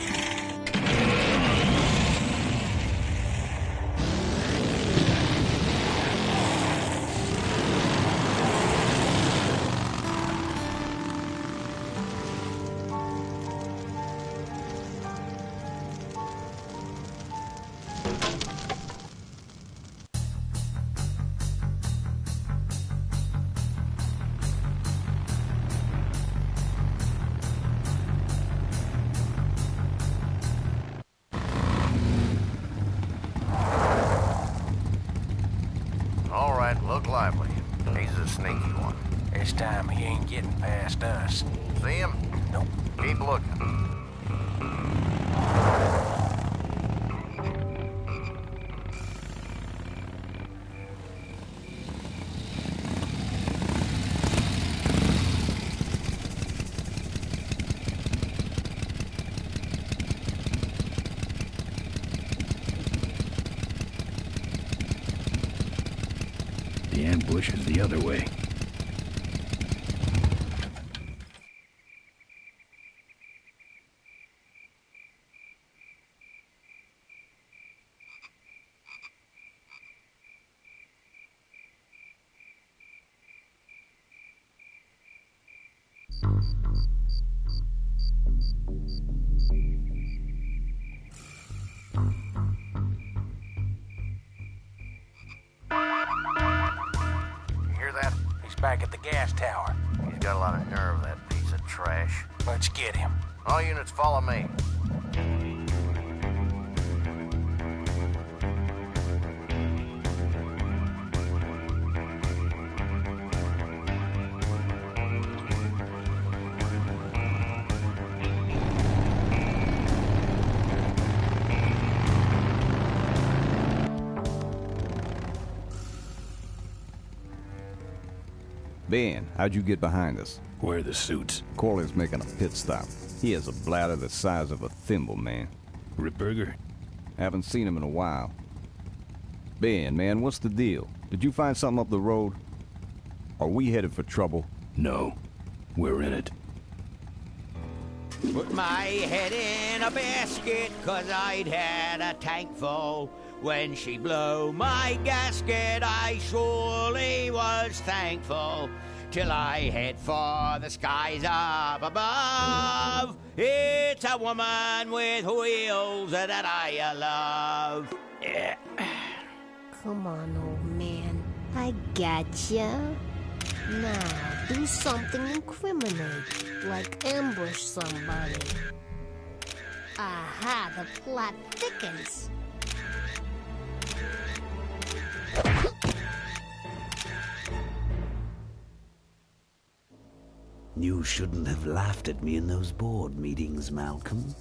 All right, look lively. He's a sneaky one. This time he ain't getting past us. See him? Nope. Keep looking. The ambush is the other way. Back at the gas tower. He's got a lot of nerve, that piece of trash. Let's get him. All units follow me. Ben, how'd you get behind us? Where are the suits? Corley's making a pit stop. He has a bladder the size of a thimble, man. Ripburger? Haven't seen him in a while. Ben, man, what's the deal? Did you find something up the road? Are we headed for trouble? No. We're in it. Put my head in a basket, 'cause I'd had a tank full. When she blew my gasket, I surely was thankful. Till I head for the skies up above. It's a woman with wheels that I love. Yeah. Come on, old man. I gotcha. Now, do something incriminating, like ambush somebody. Aha, the plot thickens. You shouldn't have laughed at me in those board meetings, Malcolm.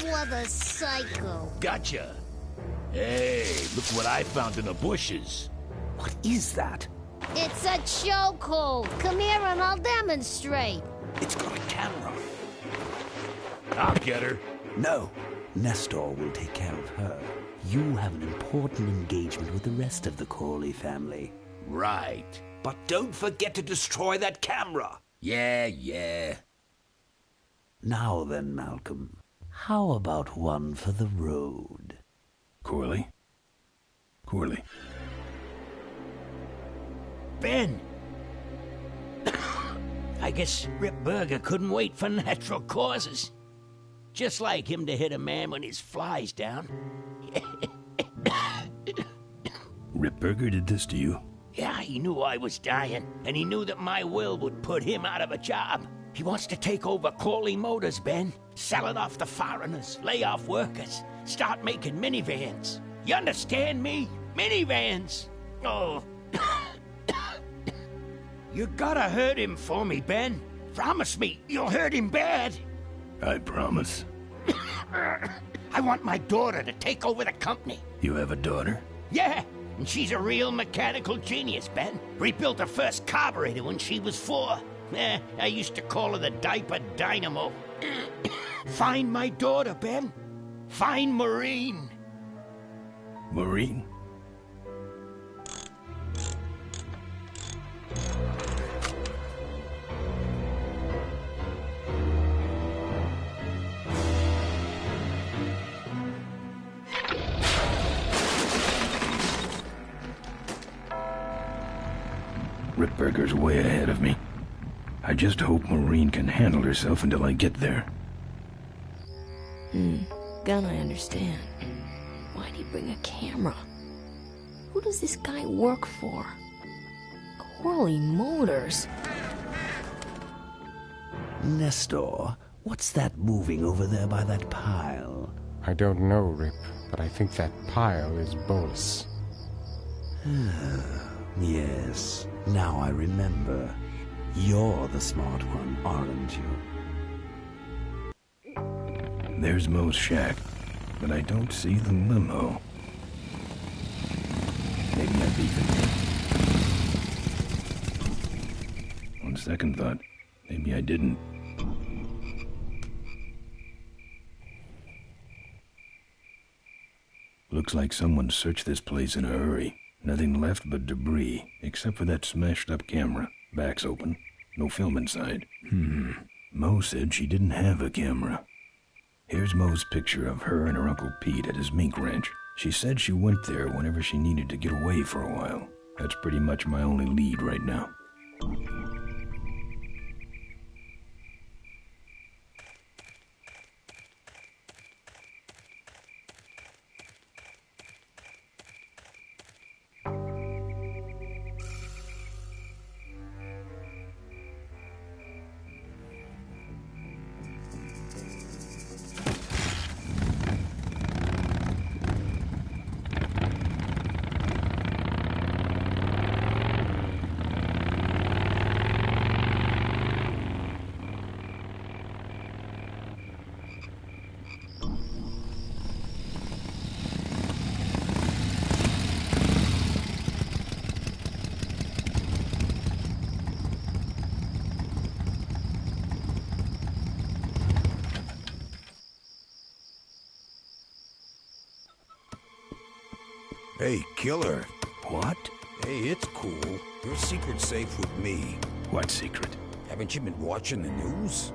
What a psycho. Gotcha. Hey, look what I found in the bushes. What is that? It's a chokehold. Come here and I'll demonstrate. It's got a camera. I'll get her. No, Nestor will take care of her. You have an important engagement with the rest of the Corley family. Right. But don't forget to destroy that camera. Yeah. Now then, Malcolm, how about one for the road? Corley? Ben! I guess Rip Burger couldn't wait for natural causes. Just like him to hit a man when his fly's down. Ripburger did this to you? Yeah, he knew I was dying, and he knew that my will would put him out of a job. He wants to take over Corley Motors, Ben. Sell it off to foreigners, lay off workers, start making minivans. You understand me? Minivans! Oh. You gotta hurt him for me, Ben. Promise me you'll hurt him bad. I promise. I want my daughter to take over the company. You have a daughter? Yeah, and she's a real mechanical genius, Ben. Rebuilt her first carburetor when she was 4. I used to call her the diaper dynamo. Find my daughter, Ben. Find Maureen. Maureen? Ripburger's way ahead of me. I just hope Maureen can handle herself until I get there. Gonna understand. Why'd he bring a camera? Who does this guy work for? Corley Motors. Nestor, what's that moving over there by that pile? I don't know, Rip, but I think that pile is Bolus. Yes, now I remember. You're the smart one, aren't you? There's Mo's shack, but I don't see the limo. Maybe I'm beefing. On second thought, maybe I didn't. Looks like someone searched this place in a hurry. Nothing left but debris, except for that smashed-up camera. Back's open. No film inside. Mo said she didn't have a camera. Here's Mo's picture of her and her Uncle Pete at his mink ranch. She said she went there whenever she needed to get away for a while. That's pretty much my only lead right now. Hey, killer. What? Hey, it's cool. Your secret's safe with me. What secret? Haven't you been watching the news?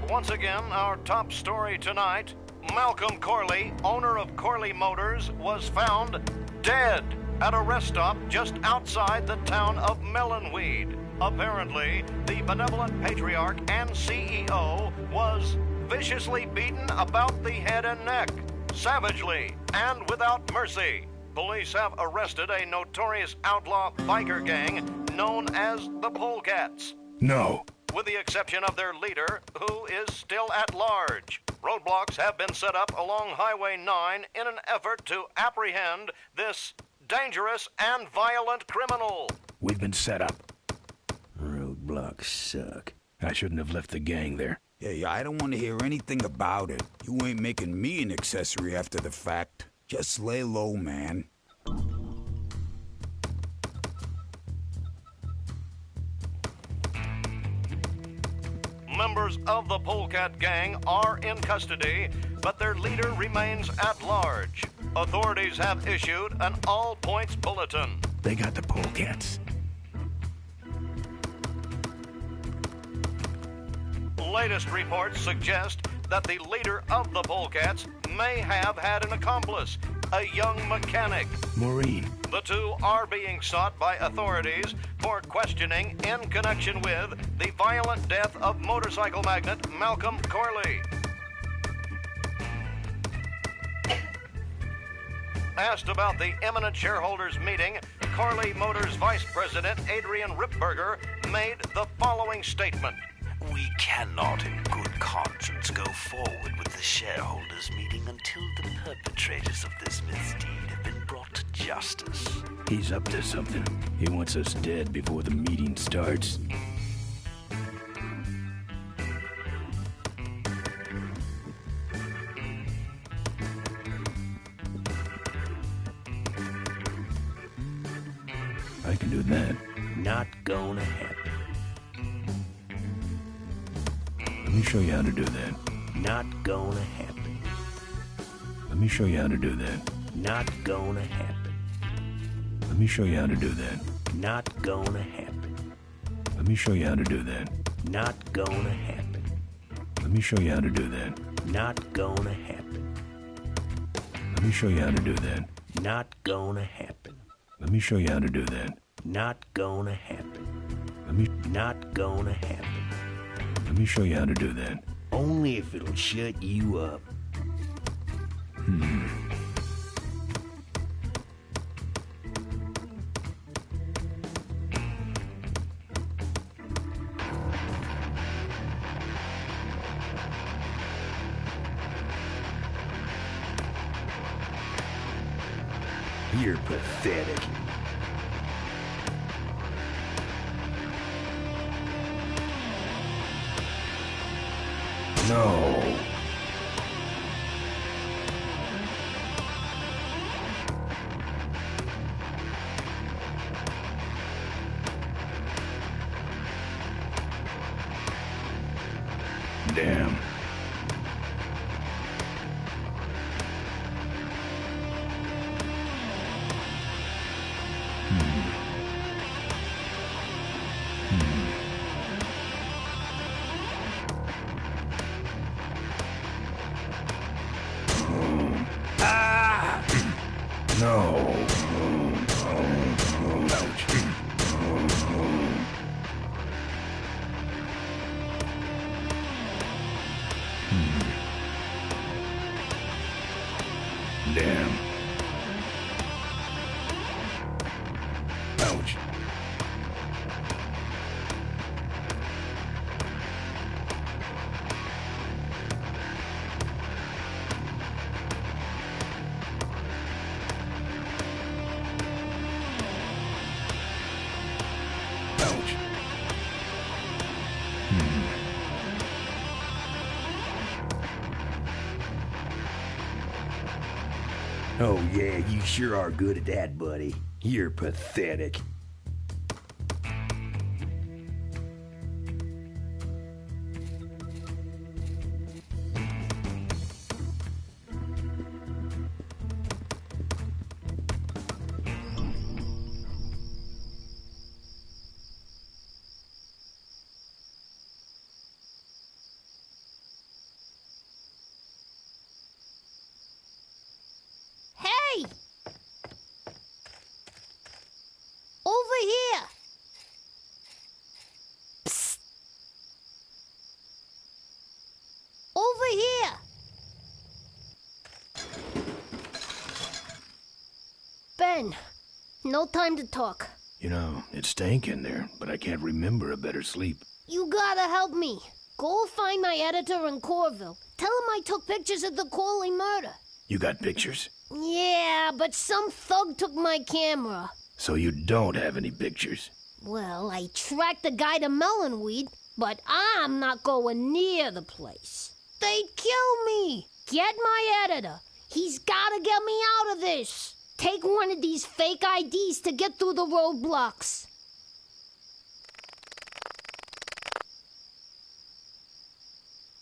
Once again, our top story tonight. Malcolm Corley, owner of Corley Motors, was found dead at a rest stop just outside the town of Melonweed. Apparently, the benevolent patriarch and CEO was viciously beaten about the head and neck, savagely and without mercy. Police have arrested a notorious outlaw biker gang known as the Polecats. No. With the exception of their leader, who is still at large. Roadblocks have been set up along Highway 9 in an effort to apprehend this dangerous and violent criminal. We've been set up. Roadblocks suck. I shouldn't have left the gang there. Hey, I don't want to hear anything about it. You ain't making me an accessory after the fact. Just lay low, man. Members of the Polecat gang are in custody, but their leader remains at large. Authorities have issued an all-points bulletin. They got the Polecats. Latest reports suggest that the leader of the Polecats may have had an accomplice, a young mechanic. Maureen. The two are being sought by authorities for questioning in connection with the violent death of motorcycle magnate Malcolm Corley. Asked about the imminent shareholders meeting, Corley Motors Vice President Adrian Ripberger made the following statement. We cannot in good conscience go forward with the shareholders meeting until the perpetrators of this misdeed have been brought to justice. He's up to something. He wants us dead before the meeting starts. I can do that. Not gonna happen. Let me show you how to do that. Not gonna happen. Let me show you how to do that. Not gonna happen. Let me show you how to do that. Not gonna happen. Let me show you how to do that. Not gonna happen. Let me show you how to do that. Not gonna happen. Let me show you how to do that. Not gonna happen. Let me show you how to do that. Not gonna happen. Not gonna happen. Let me show you how to do that. Only if it'll shut you up. You're pathetic. No. Damn. No. Ouch. Damn. Ouch. Ouch. Oh yeah, you sure are good at that, buddy. You're pathetic. Hey! Over here! Psst! Over here! Ben, no time to talk. You know, it stank in there, but I can't remember a better sleep. You gotta help me. Go find my editor in Corville. Tell him I took pictures of the Corley murder. You got pictures? Yeah, but some thug took my camera. So you don't have any pictures? Well, I tracked the guy to Melonweed, but I'm not going near the place. They'd kill me. Get my editor. He's gotta get me out of this. Take one of these fake IDs to get through the roadblocks.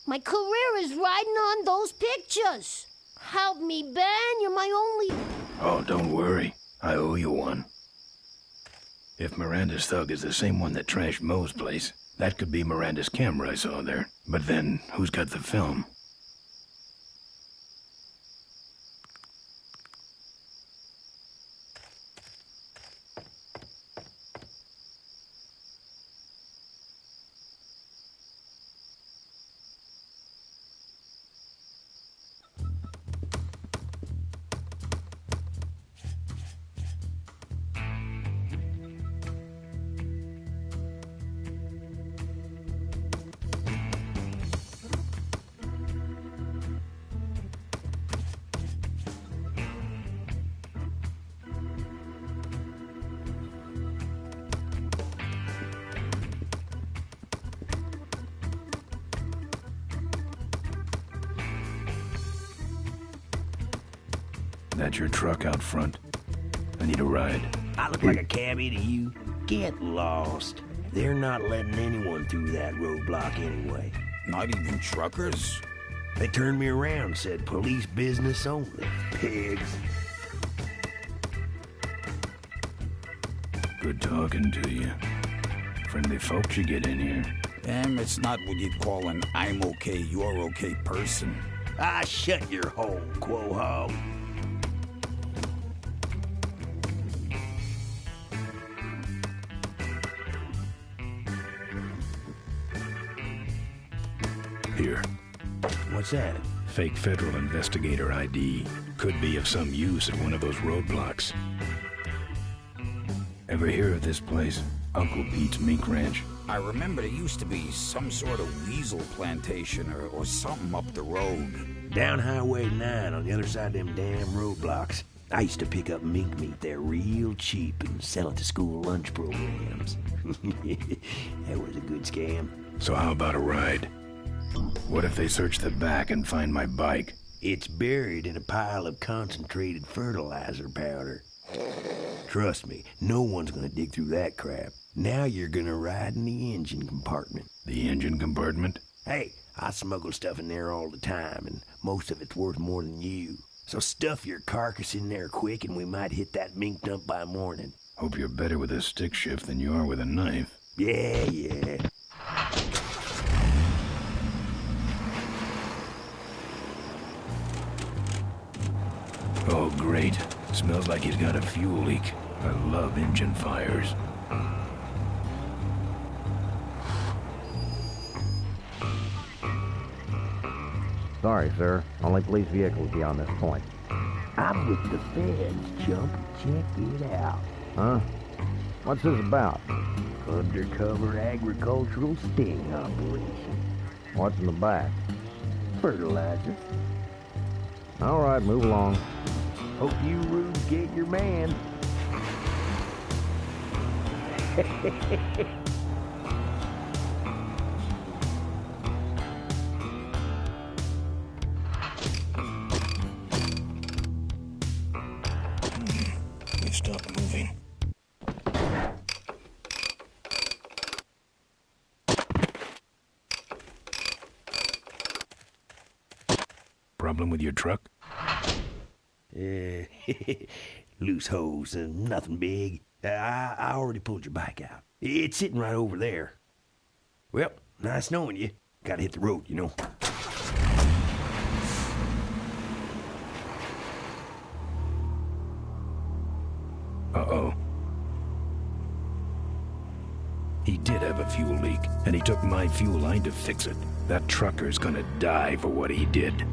My career is riding on those pictures. Help me, Ben. You're my only... Oh, don't worry. I owe you one. If Miranda's thug is the same one that trashed Moe's place, that could be Miranda's camera I saw there. But then, who's got the film? That your truck out front? I need a ride. I look like a cabbie to you? Get lost. They're not letting anyone through that roadblock anyway. Not even truckers? They turned me around, said police business only. Pigs. Good talking to you. Friendly folks you get in here. It's not what you'd call an I'm okay, you're okay person. Ah, shut your hole, Quoho. Here. What's that? Fake federal investigator ID. Could be of some use at one of those roadblocks. Ever hear of this place? Uncle Pete's Mink Ranch? I remember there used to be some sort of weasel plantation or something up the road. Down Highway 9 on the other side of them damn roadblocks. I used to pick up mink meat there real cheap and sell it to school lunch programs. That was a good scam. So how about a ride? What if they search the back and find my bike? It's buried in a pile of concentrated fertilizer powder. Trust me, no one's gonna dig through that crap. Now you're gonna ride in the engine compartment. The engine compartment? Hey, I smuggle stuff in there all the time, and most of it's worth more than you. So stuff your carcass in there quick, and we might hit that mink dump by morning. Hope you're better with a stick shift than you are with a knife. Yeah. Oh, great. Smells like he's got a fuel leak. I love engine fires. Sorry, sir. Only police vehicles beyond this point. I'm with the feds, chump. Check it out. Huh? What's this about? Undercover agricultural sting operation. What's in the back? Fertilizer. All right, move along. Hope you rubes get your man. We've stopped moving. Problem with your truck? Loose hose, nothing big. I already pulled your bike out. It's sitting right over there. Well, nice knowing you. Gotta hit the road, you know. Uh-oh. He did have a fuel leak, and he took my fuel line to fix it. That trucker's gonna die for what he did.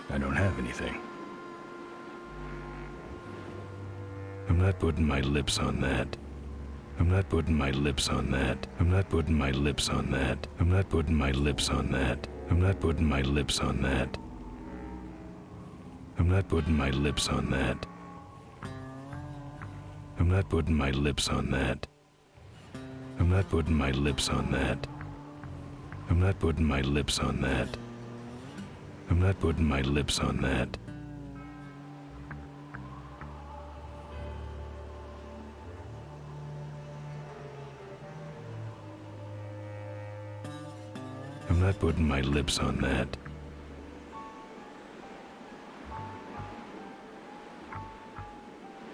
I don't have anything. I'm not putting my lips on that. I'm not putting my lips on that. I'm not putting my lips on that. I'm not putting my lips on that. I'm not putting my lips on that. I'm not putting my lips on that. I'm not putting my lips on that. I'm not putting my lips on that. I'm not putting my lips on that. I'm not putting my lips on that. I'm not putting my lips on that.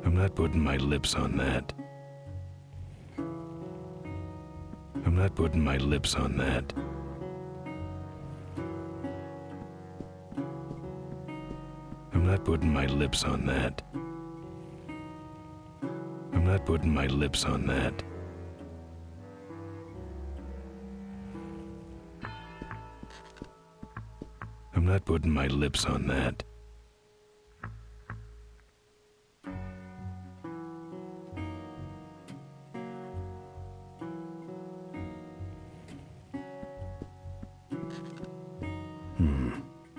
I'm not putting my lips on that. I'm not putting my lips on that. I'm not putting my lips on that. I'm not putting my lips on that. I'm not putting my lips on that.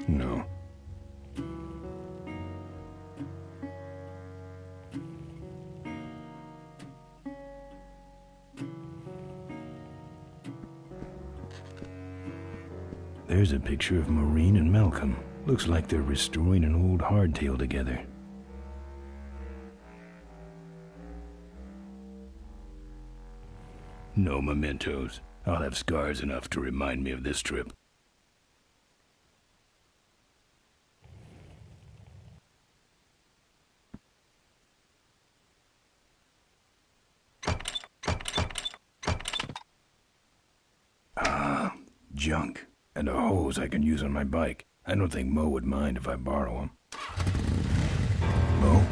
No. There's a picture of Maureen and Malcolm. Looks like they're restoring an old hardtail together. No mementos. I'll have scars enough to remind me of this trip. Junk. And a hose I can use on my bike. I don't think Mo would mind if I borrow him. Mo?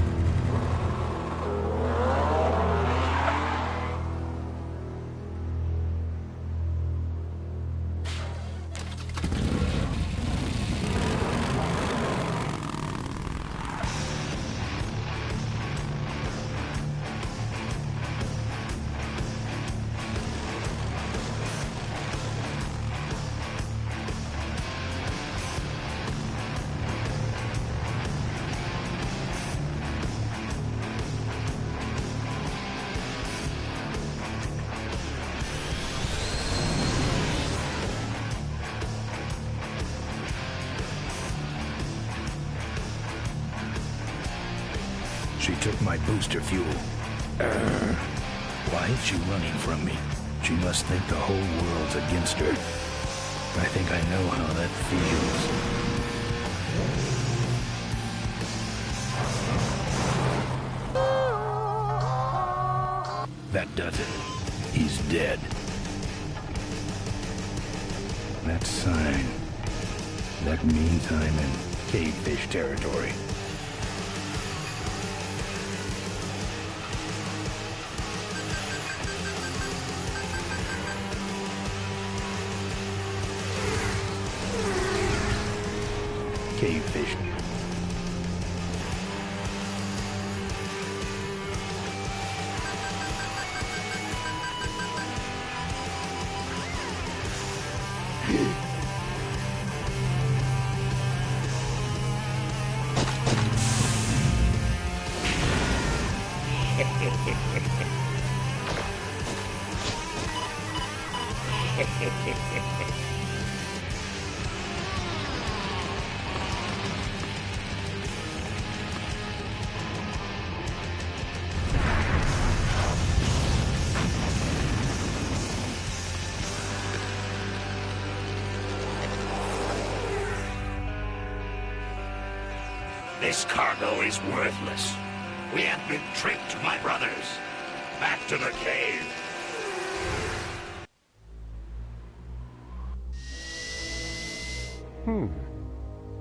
She took my booster fuel. Why is she running from me? She must think the whole world's against her. I think I know how that feels. That does it. He's dead. That sign. That means I'm in cavefish territory. Cavefish. This cargo is worthless. We have been tricked, my brothers. Back to the cave.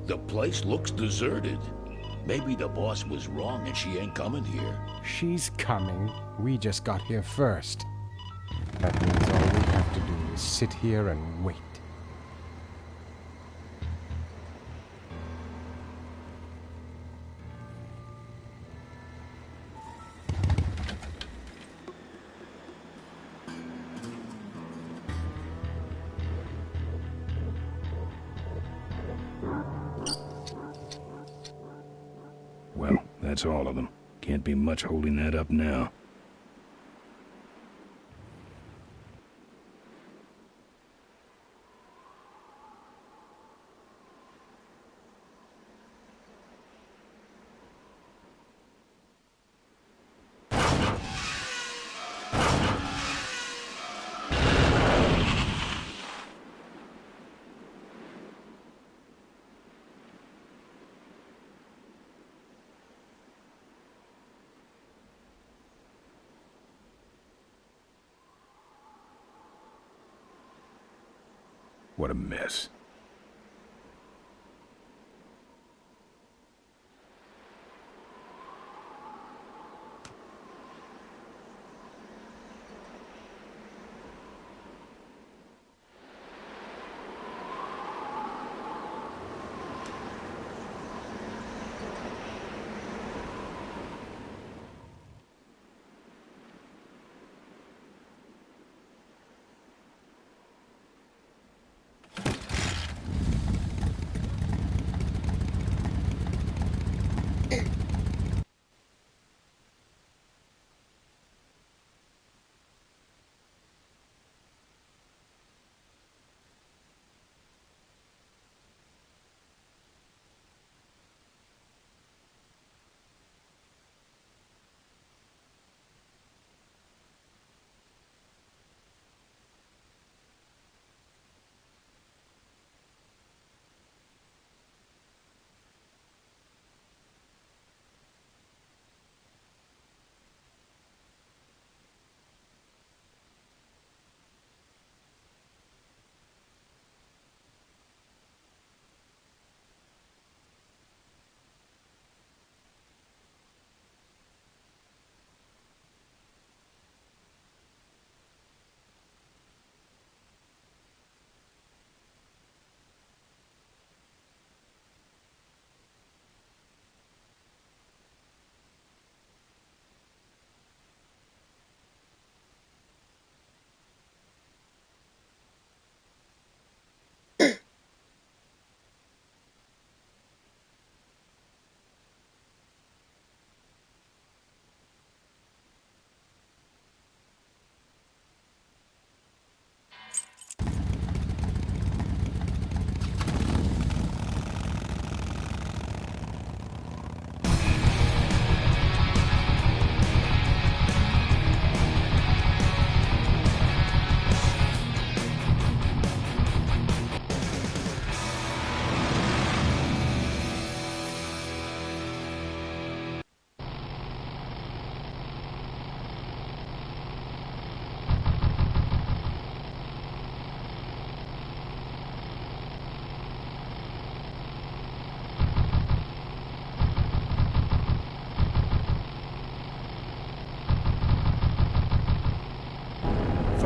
The place looks deserted. Maybe the boss was wrong and she ain't coming here. She's coming. We just got here first. That means all we have to do is sit here and wait. Well, that's all of them. Can't be much holding that up now. What a mess.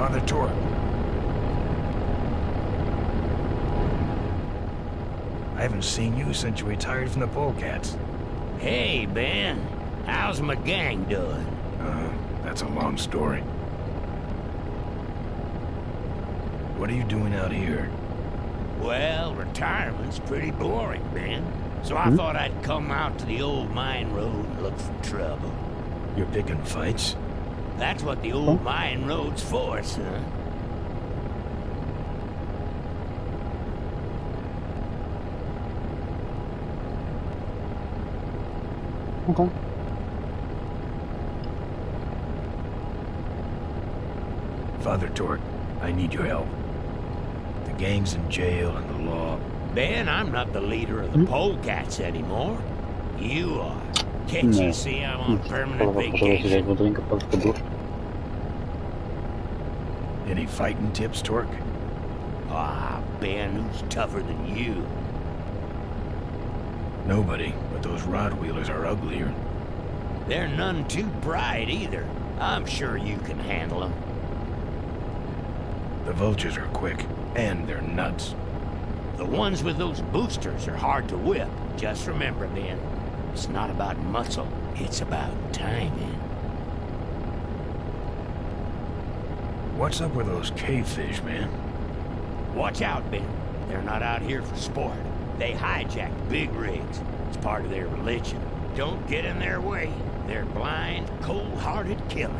Father Torque. I haven't seen you since you retired from the Polecats. Hey, Ben. How's my gang doing? That's a long story. What are you doing out here? Well, retirement's pretty boring, Ben. So I thought I'd come out to the old mine road and look for trouble. You're picking fights? That's what the old mine road's for, son. Okay. Father Torque, I need your help. The gang's in jail and the law... Ben, I'm not the leader of the Polecats anymore. You are. Can't you see I'm on permanent vacation? Any fighting tips, Torque? Ah, Ben, who's tougher than you? Nobody, but those rod-wheelers are uglier. They're none too bright either. I'm sure you can handle them. The vultures are quick, and they're nuts. The ones with those boosters are hard to whip. Just remember, Ben, it's not about muscle, it's about timing. What's up with those cavefish, man? Watch out, Ben. They're not out here for sport. They hijack big rigs. It's part of their religion. Don't get in their way. They're blind, cold-hearted killers.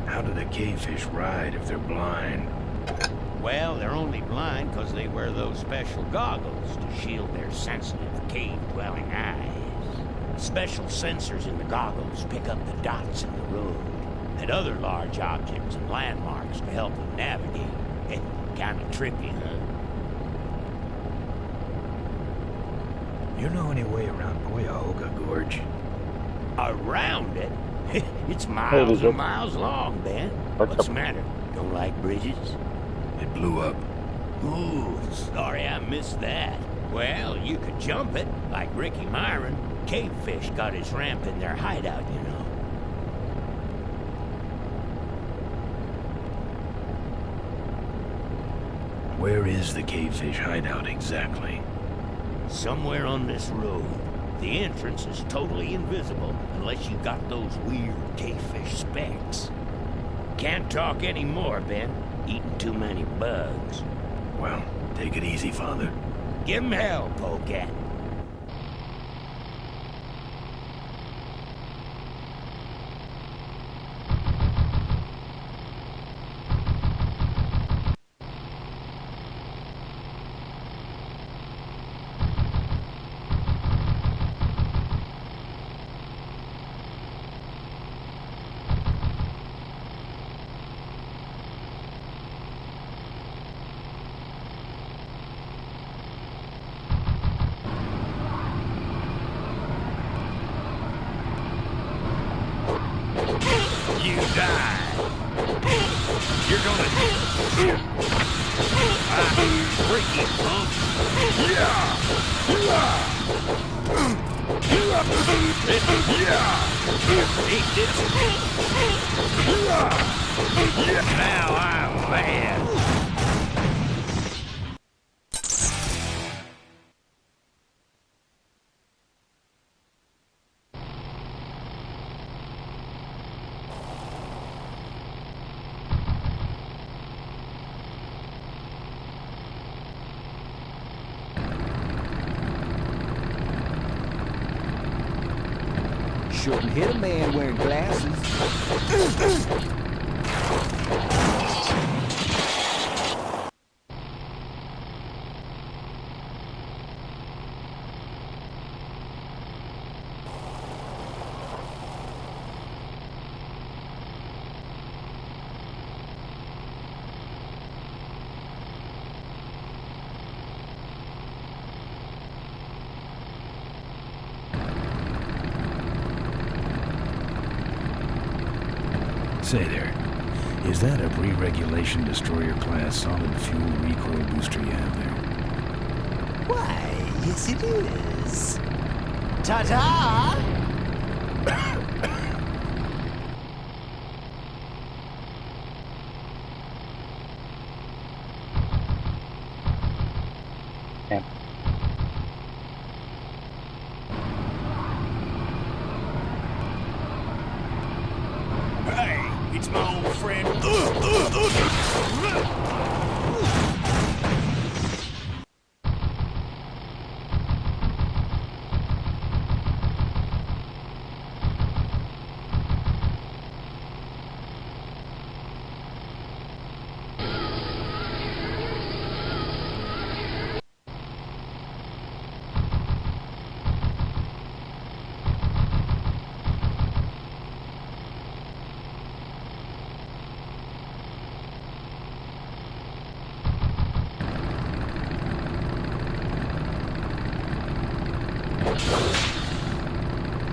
How do the cavefish ride if they're blind? Well, they're only blind because they wear those special goggles to shield their sensitive, cave-dwelling eyes. Special sensors in the goggles pick up the dots in the road and other large objects and landmarks to help them navigate. Kind of trippy, huh? You know any way around Cuyahoga Gorge? Around it? It's miles and miles long, Ben. What's the matter? Don't like bridges? It blew up. Ooh, sorry I missed that. Well, you could jump it, like Ricky Myron. Cavefish got his ramp in their hideout, you know. Where is the cavefish hideout exactly? Somewhere on this road. The entrance is totally invisible unless you got those weird cavefish specs. Can't talk anymore, Ben. Eating too many bugs. Well, take it easy, Father. Give him hell, Polecat. You die. You're gonna... Freaky punk. Eat this. Now I'm mad. Shouldn't hit a man wearing glasses. Say there, is that a pre-regulation destroyer-class solid fuel recoil booster you have there? Why, yes it is. Ta-ta! Yeah. It's my old friend.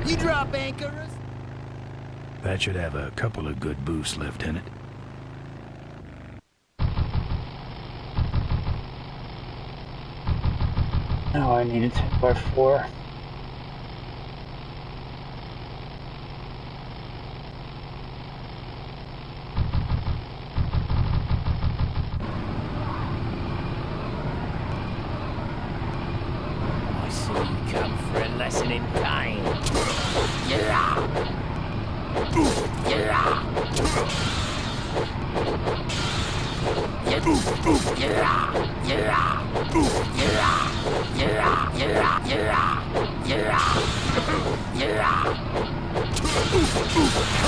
You drop anchors? That should have a couple of good boosts left in it. Now I need a 10x4. I see you come for a lesson in kind. Yeah! Yeah!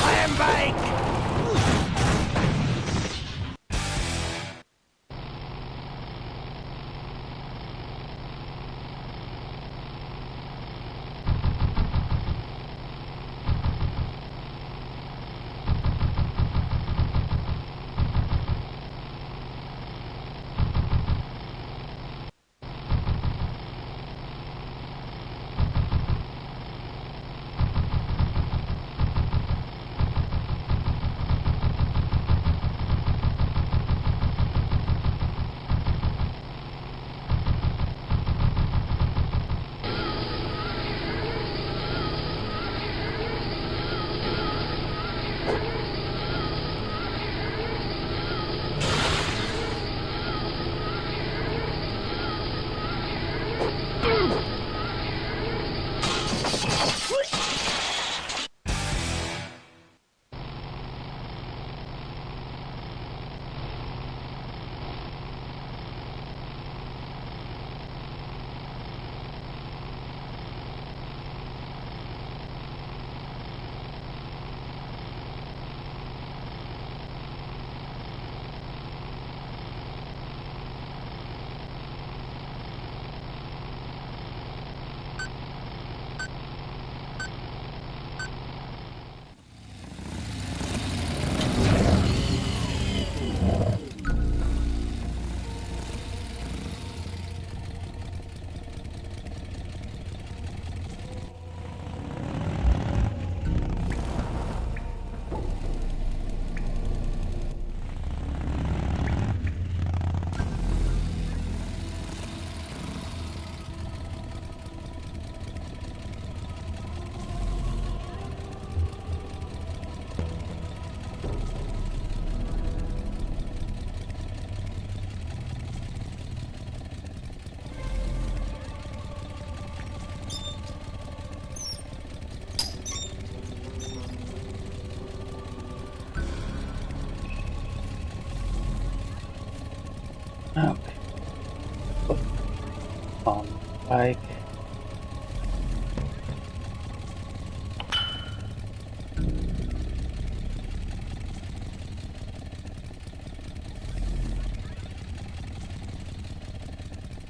Clam bake!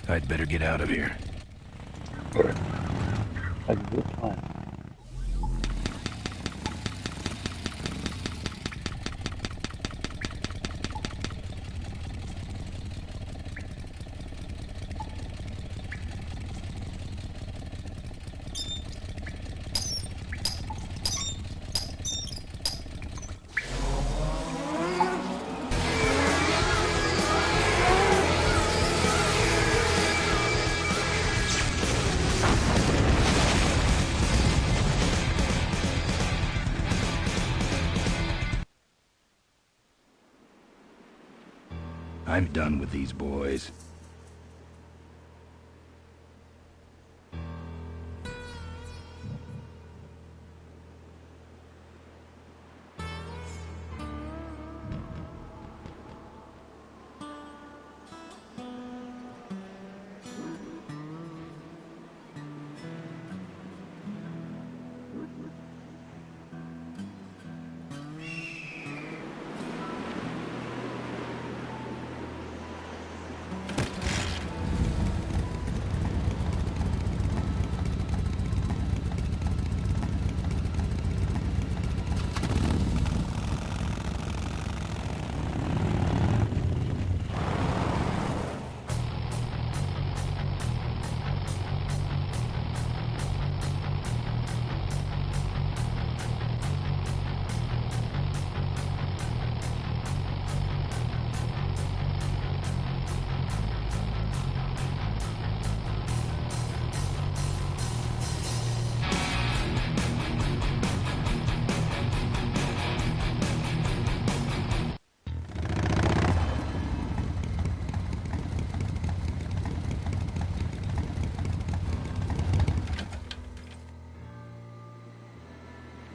I'd better get out of here. A good plan. I'm done with these boys.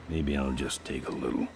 Maybe I'll just take a little.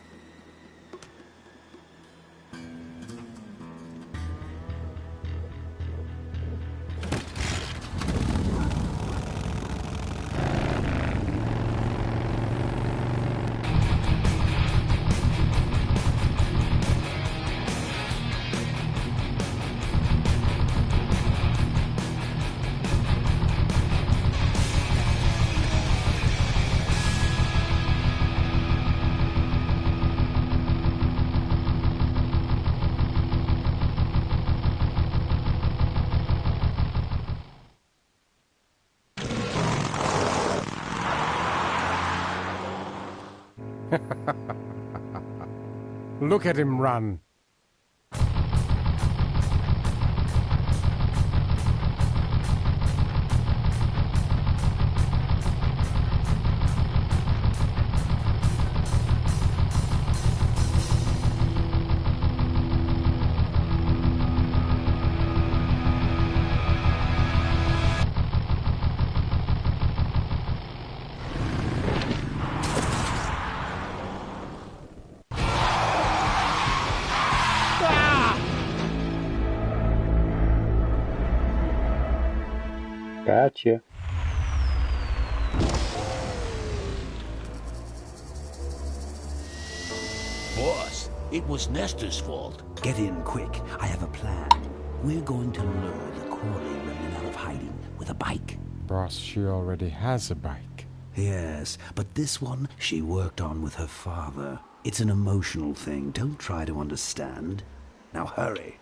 Look at him run. Gotcha. Boss, it was Nestor's fault. Get in quick. I have a plan. We're going to lure the Corley women out of hiding with a bike. Boss, she already has a bike. Yes, but this one she worked on with her father. It's an emotional thing. Don't try to understand. Now hurry.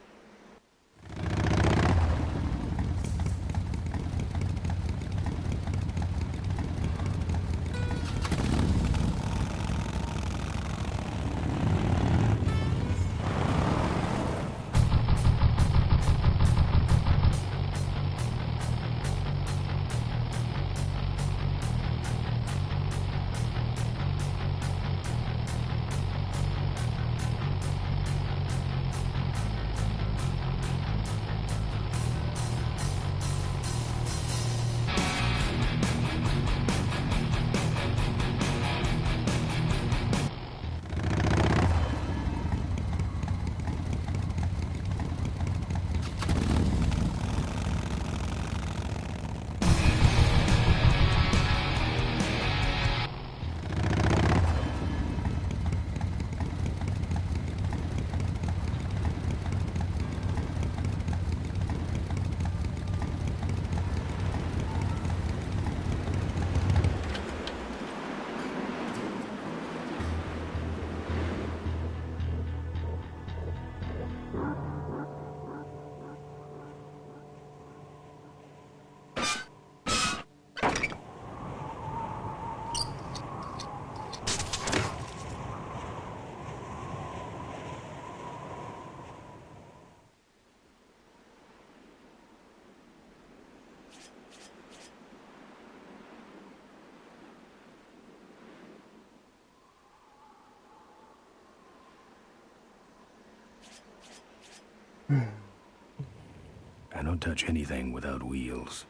I don't touch anything without wheels.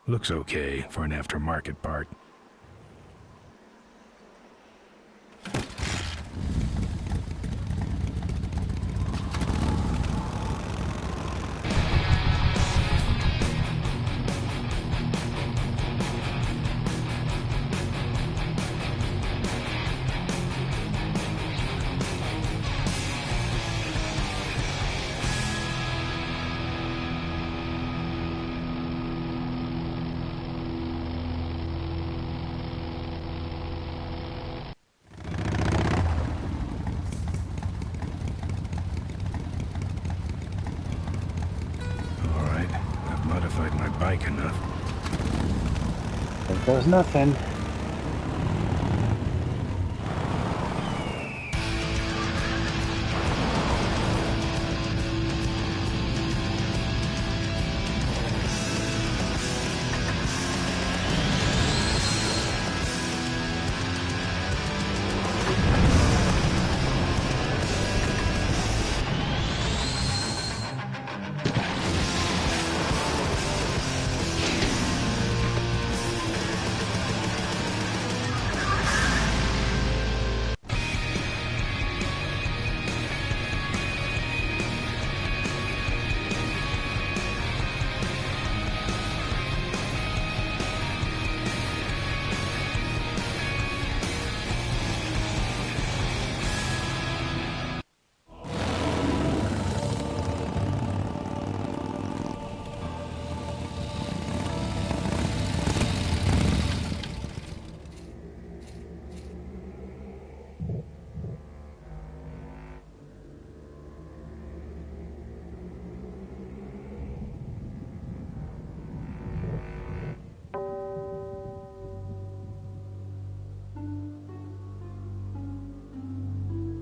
Looks okay for an aftermarket part. Bike enough. It does nothing.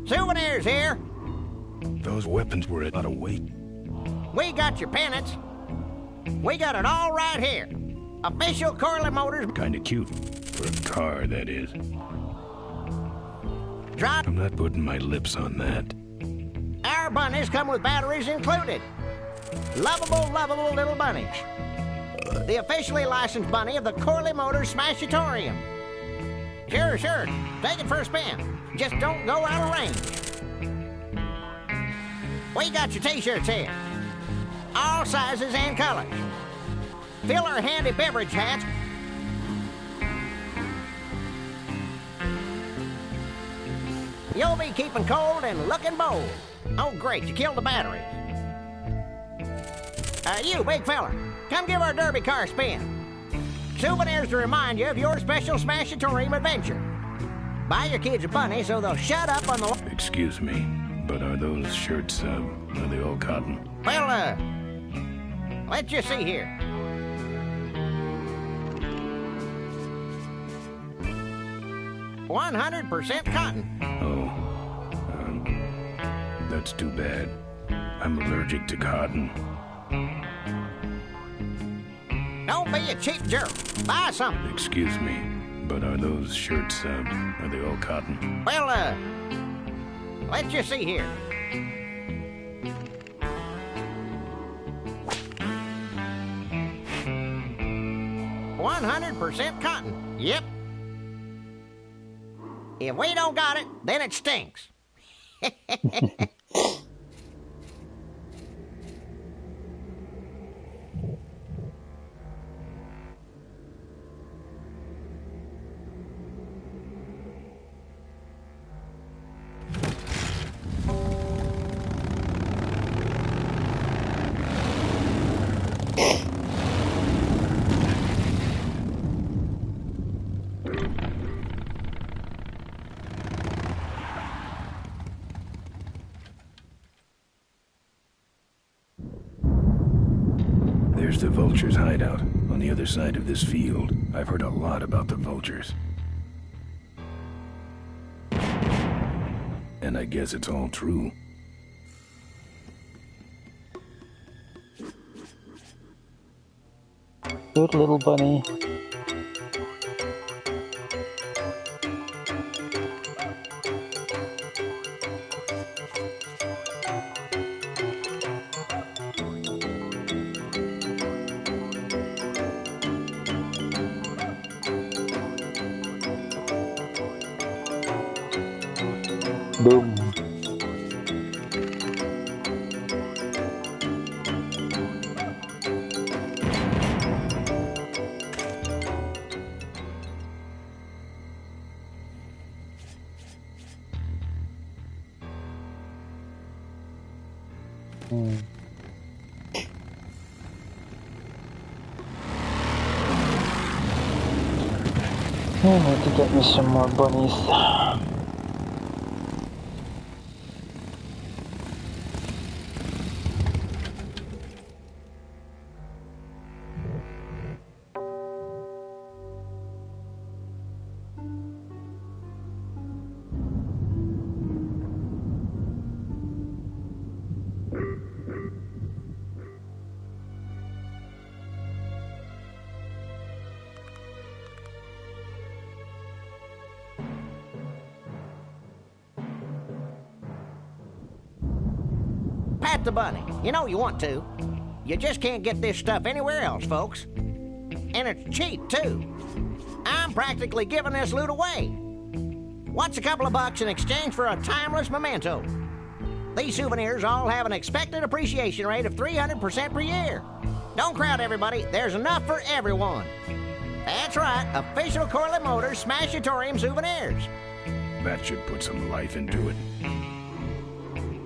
Souvenirs here. Those weapons were a lot of weight. We got your pennants. We got it all right here. Official Corley Motors. Kinda cute. For a car, that is. Drop. I'm not putting my lips on that. Our bunnies come with batteries included. Lovable, lovable little bunnies. The officially licensed bunny of the Corley Motors Smashatorium. Sure, sure. Take it for a spin. Just don't go out of range. We got your t-shirts here. All sizes and colors. Fill our handy beverage hats. You'll be keeping cold and looking bold. Oh, great, you killed the batteries. You, big fella, come give our derby car a spin. Souvenirs to remind you of your special Smashatorium adventure. Buy your kids a bunny so they'll shut up on the... Excuse me, but are those shirts, are they all cotton? Well, let's just see here. "100% cotton." Oh, that's too bad. I'm allergic to cotton. Don't be a cheap jerk. Buy something. Excuse me, but are those shirts, are they all cotton? Well, let's just see here. "100% cotton." Yep. If we don't got it, then it stinks. There's the vultures' hideout, on the other side of this field. I've heard a lot about the vultures. And I guess it's all true. Good little bunny. Boom. I need to get me some more bunnies. Pat the bunny. You know you want to. You just can't get this stuff anywhere else, folks. And it's cheap, too. I'm practically giving this loot away. What's a couple of bucks in exchange for a timeless memento? These souvenirs all have an expected appreciation rate of 300% per year. Don't crowd, everybody. There's enough for everyone. That's right. Official Corley Motors Smashatorium souvenirs. That should put some life into it.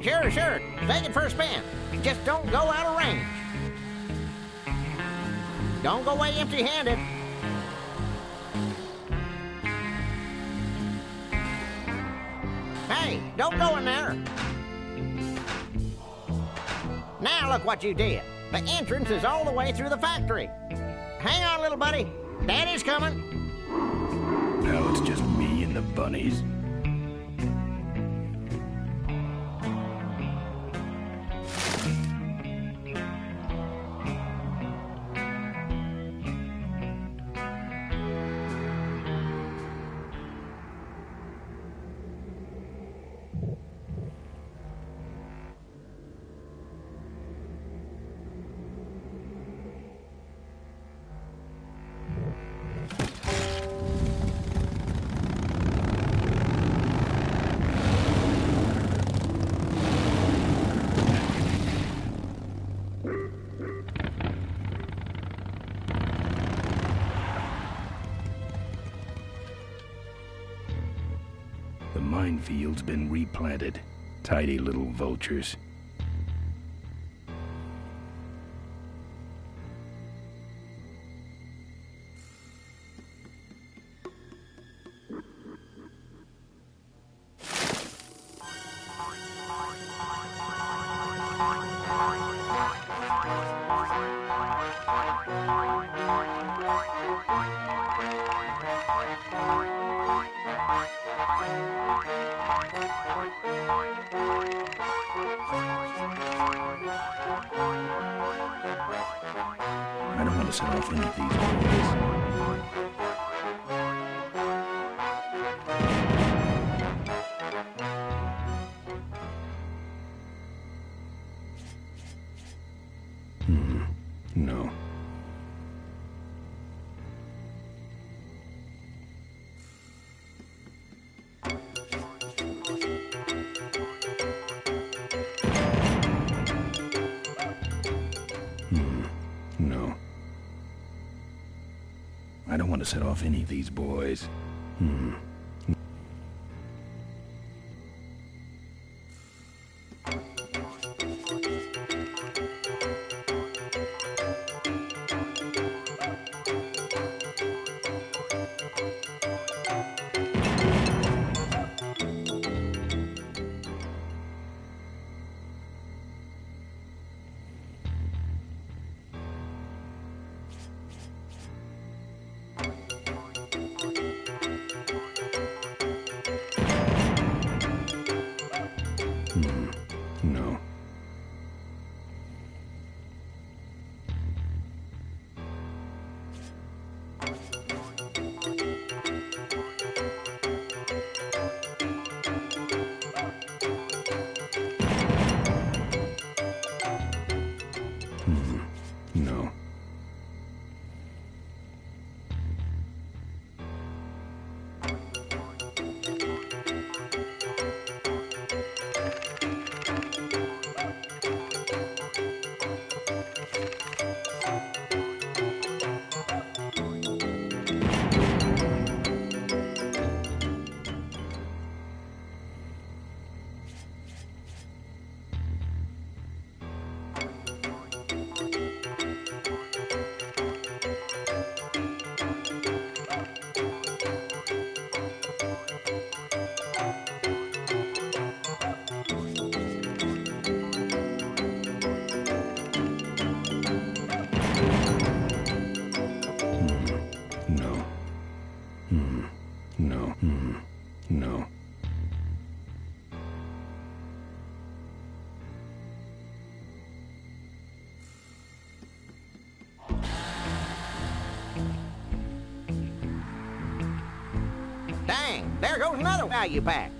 Sure. Take it for a spin. Just don't go out of range. Don't go away empty-handed. Hey, don't go in there. Now look what you did. The entrance is all the way through the factory. Hang on, little buddy. Daddy's coming. Now it's just me and the bunnies. The minefield's been replanted. Tidy little vultures. I don't want to set off any of these boys. No. No. I don't want to set off any of these boys. Dang, there goes another value pack.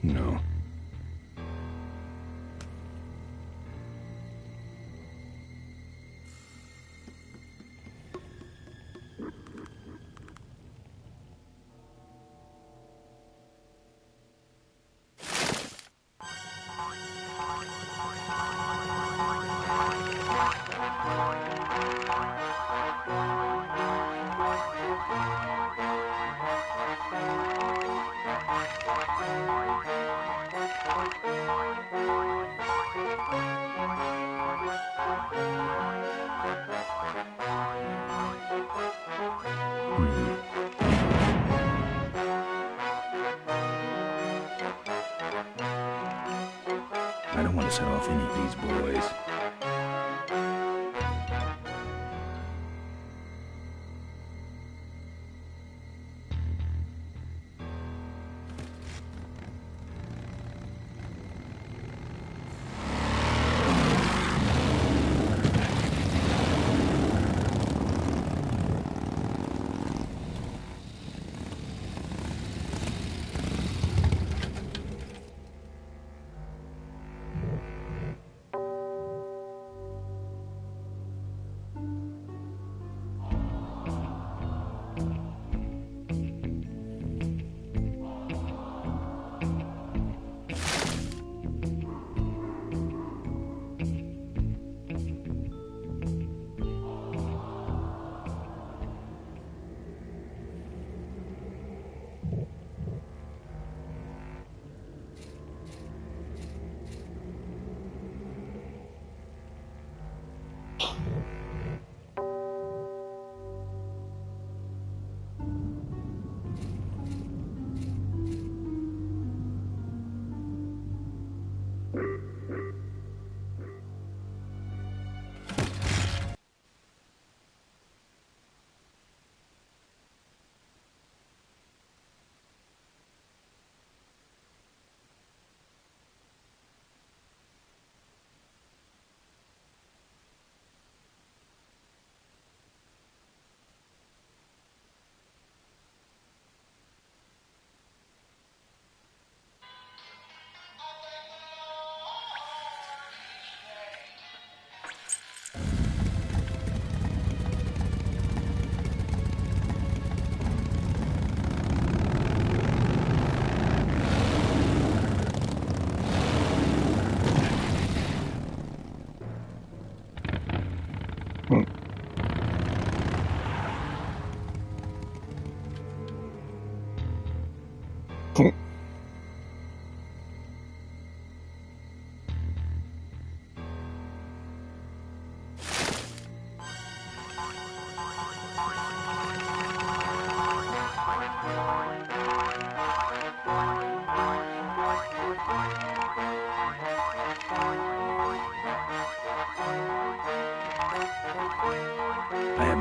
No. I don't want to set off any of these boys.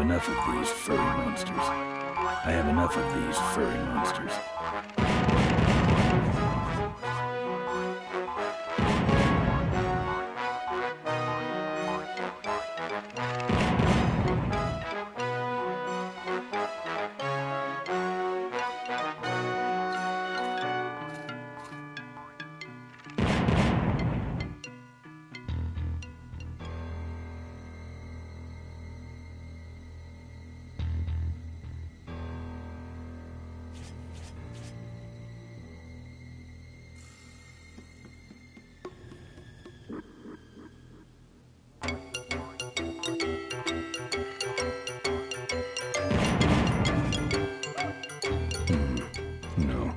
enough of these furry monsters. I have enough of these furry monsters. No.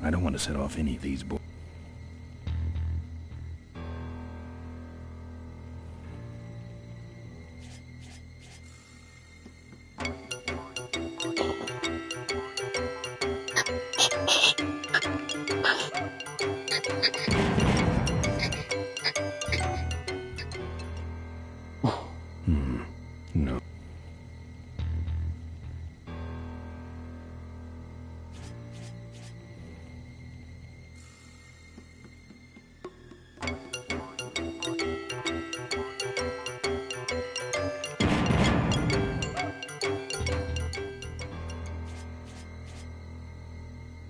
I don't want to set off any of these boys. No.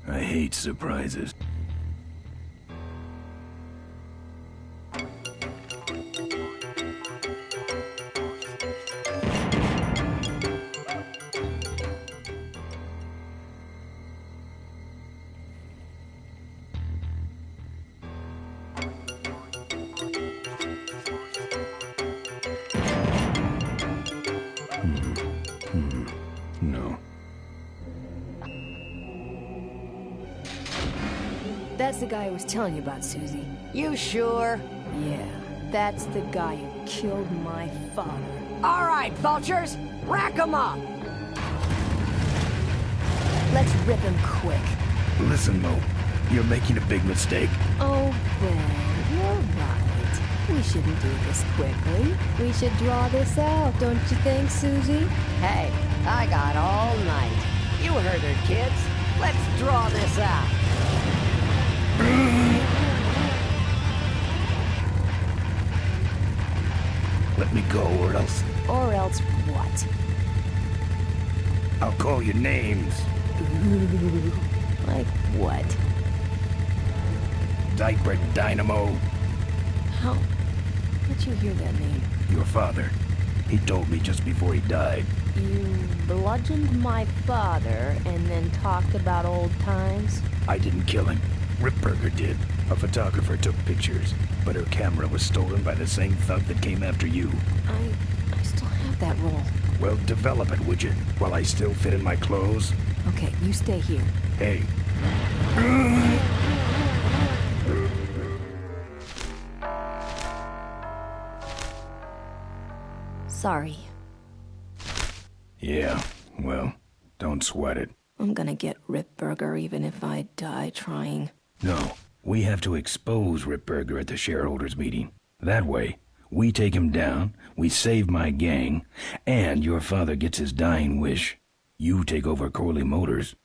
I hate surprises. No. That's the guy I was telling you about, Susie. You sure? Yeah, that's the guy who killed my father. All right, vultures, rack 'em up. Let's rip him quick. Listen, Mo, you're making a big mistake. Oh, Ben, you're right. We shouldn't do this quickly. We should draw this out, don't you think, Susie? Hey, I got all night. You heard her, kids. Let's draw this out. Let me go, or else Or else what? I'll call you names. Ooh, like what? Diaper Dynamo. How'd you hear that name? Your father. He told me just before he died. You bludgeoned my father and then talked about old times? I didn't kill him. Ripburger did. A photographer took pictures, but her camera was stolen by the same thug that came after you. I still have that roll. Well, develop it, would you? While I still fit in my clothes? Okay, you stay here. Hey. Sorry. Yeah, well, don't sweat it. I'm gonna get Ripburger even if I die trying. No, we have to expose Ripburger at the shareholders meeting. That way, we take him down, we save my gang, and your father gets his dying wish. You take over Corley Motors.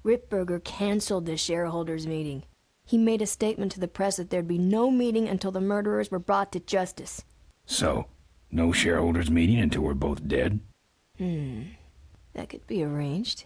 Ripburger canceled the shareholders meeting. He made a statement to the press that there'd be no meeting until the murderers were brought to justice. So, no shareholders meeting until we're both dead? That could be arranged.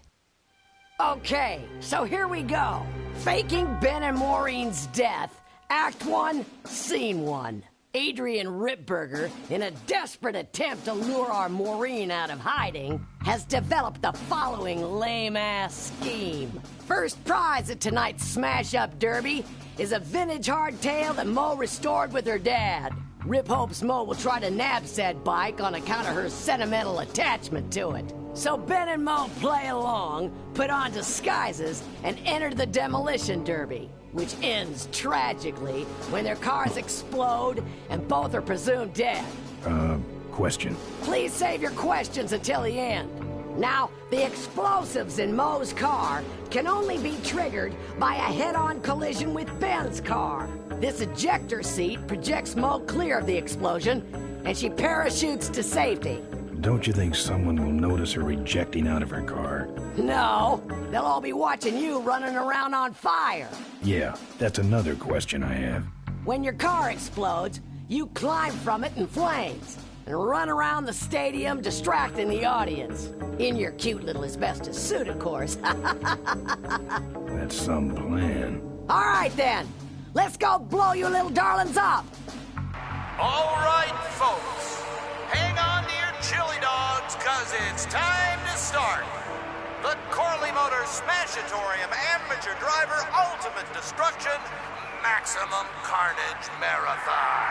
Okay, so here we go. Faking Ben and Maureen's death. Act 1, Scene 1. Adrian Ripburger, in a desperate attempt to lure our Maureen out of hiding, has developed the following lame-ass scheme. First prize at tonight's smash-up derby is a vintage hardtail that Mo restored with her dad. Rip hopes Mo will try to nab said bike on account of her sentimental attachment to it. So Ben and Mo play along, put on disguises, and enter the demolition derby, which ends tragically when their cars explode and both are presumed dead. Question. Please save your questions until the end. Now, the explosives in Mo's car can only be triggered by a head-on collision with Ben's car. This ejector seat projects Mo clear of the explosion, and she parachutes to safety. Don't you think someone will notice her ejecting out of her car? No, they'll all be watching you running around on fire. Yeah, that's another question I have. When your car explodes, you climb from it in flames and run around the stadium distracting the audience. In your cute little asbestos suit, of course. That's some plan. All right, then. Let's go blow you little darlings up. All right, folks. Hang on to your chili dogs, because it's time to start. The Corley Motors Smashatorium Amateur Driver Ultimate Destruction Maximum Carnage Marathon.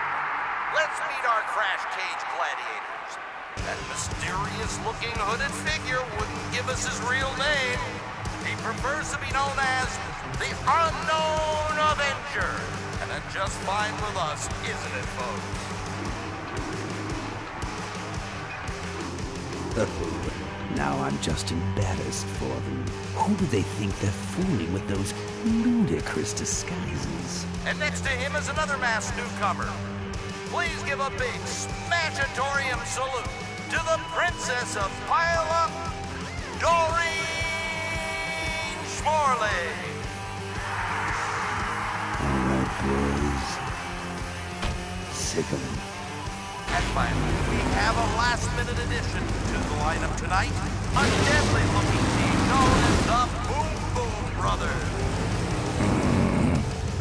Let's meet our crash cage gladiators. That mysterious-looking hooded figure wouldn't give us his real name. He prefers to be known as the Unknown Avenger. And that's just fine with us, isn't it, folks? Oh, now I'm just embarrassed for them. Who do they think they're fooling with those ludicrous disguises? And next to him is another masked newcomer. Please give a big Smashatorium salute to the Princess of Pile-Up, Doreen Schmorley. All right, boys. Sick of them. And finally, we have a last-minute addition to the lineup tonight. A deadly-looking team known as the Boom Boom Brothers.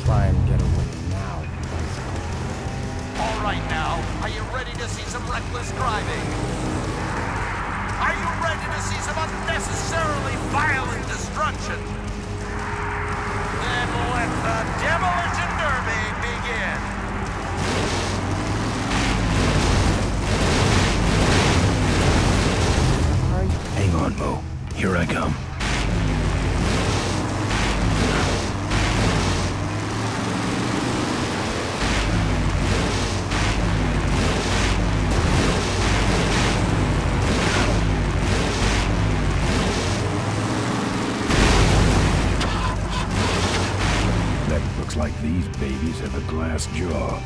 Try and get away now. All right now, are you ready to see some reckless driving? Are you ready to see some unnecessarily violent destruction? Then let the Demolition Derby begin. Hang on, Mo. Here I come. That looks like these babies have a glass jaw.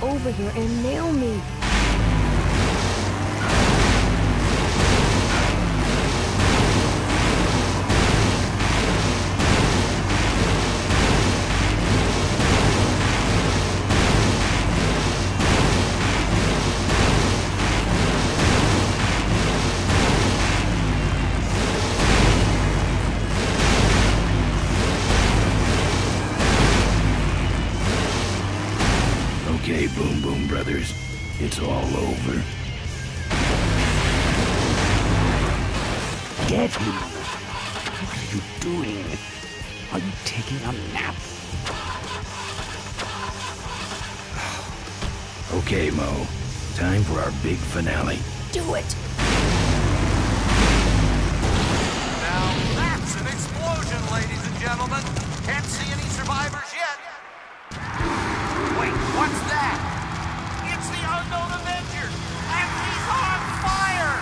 Over here and nail me. Okay, Boom Boom Brothers, it's all over. Get him! What are you doing? Are you taking a nap? Okay, Mo. Time for our big finale. Do it! Now that's an explosion, ladies and gentlemen. Can't see any survivors yet. Wait, what's that? It's the Unknown Avenger, and he's on fire!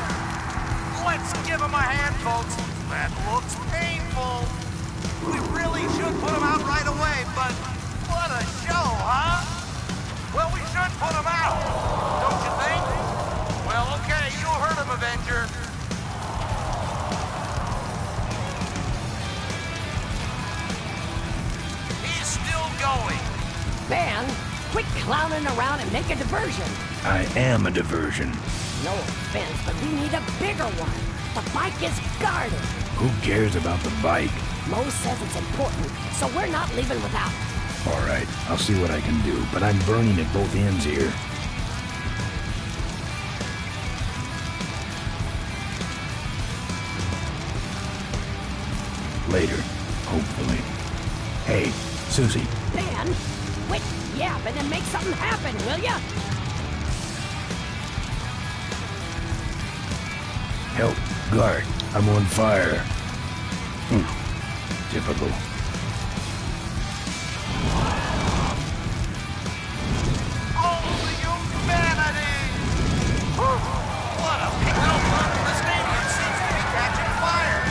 Let's give him a hand, folks. That looks painful. We really should put him out right away, but what a show, huh? Well, we should put him out, don't you think? Well, okay, you heard him, Avenger. He's still going. Man, quit clowning around and make a diversion. I am a diversion. No offense, but we need a bigger one. The bike is guarded. Who cares about the bike? Mo says it's important, so we're not leaving without it. All right, I'll see what I can do, but I'm burning at both ends here. Later, hopefully. Hey, Susie. Man, quit yapping and make something happen, will ya? Help, guard. I'm on fire. Typical. Oh, humanity! What a pickle! The stadium seems to be catching fire.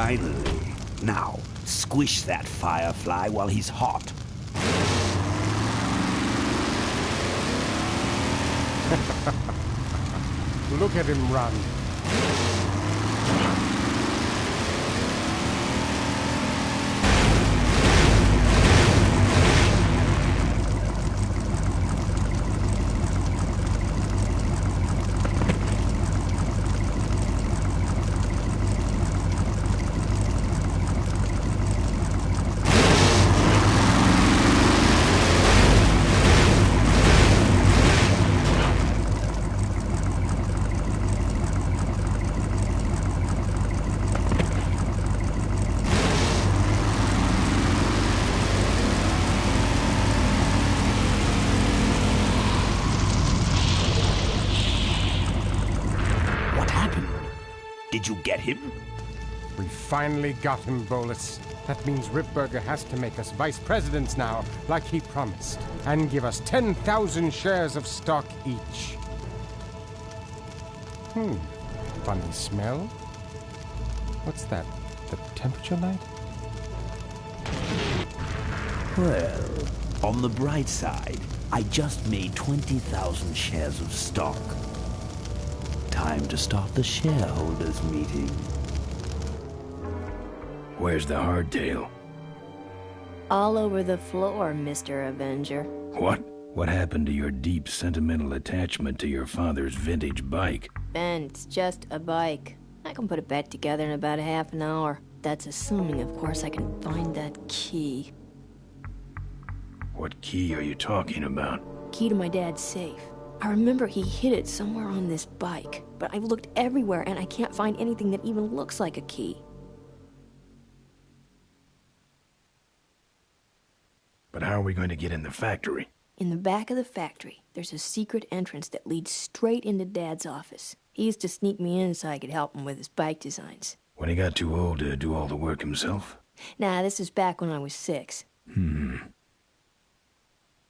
Finally. Now, squish that firefly while he's hot. Look at him run. Did you get him? We finally got him, Bolus. That means Ripburger has to make us vice presidents now, like he promised, and give us 10,000 shares of stock each. Funny smell. What's that? The temperature light? Well, on the bright side, I just made 20,000 shares of stock. Time to start the shareholders meeting. Where's the hardtail? All over the floor, Mr. Avenger. What? What happened to your deep sentimental attachment to your father's vintage bike? Ben, it's just a bike. I can put it back together in about a half an hour. That's assuming, of course, I can find that key. What key are you talking about? Key to my dad's safe. I remember he hid it somewhere on this bike, but I've looked everywhere and I can't find anything that even looks like a key. But how are we going to get in the factory? In the back of the factory, there's a secret entrance that leads straight into Dad's office. He used to sneak me in so I could help him with his bike designs. When he got too old to do all the work himself? Nah, this is back when I was 6.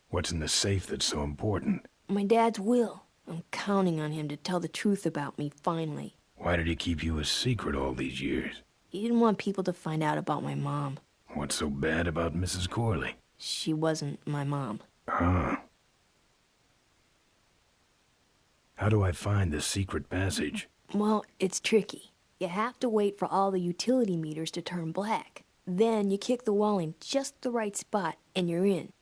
What's in the safe that's so important? My dad's will. I'm counting on him to tell the truth about me finally. Why did he keep you a secret all these years? He didn't want people to find out about my mom. What's so bad about Mrs. Corley? She wasn't my mom. How do I find the secret passage? Well, it's tricky. You have to wait for all the utility meters to turn black. Then you kick the wall in just the right spot and you're in.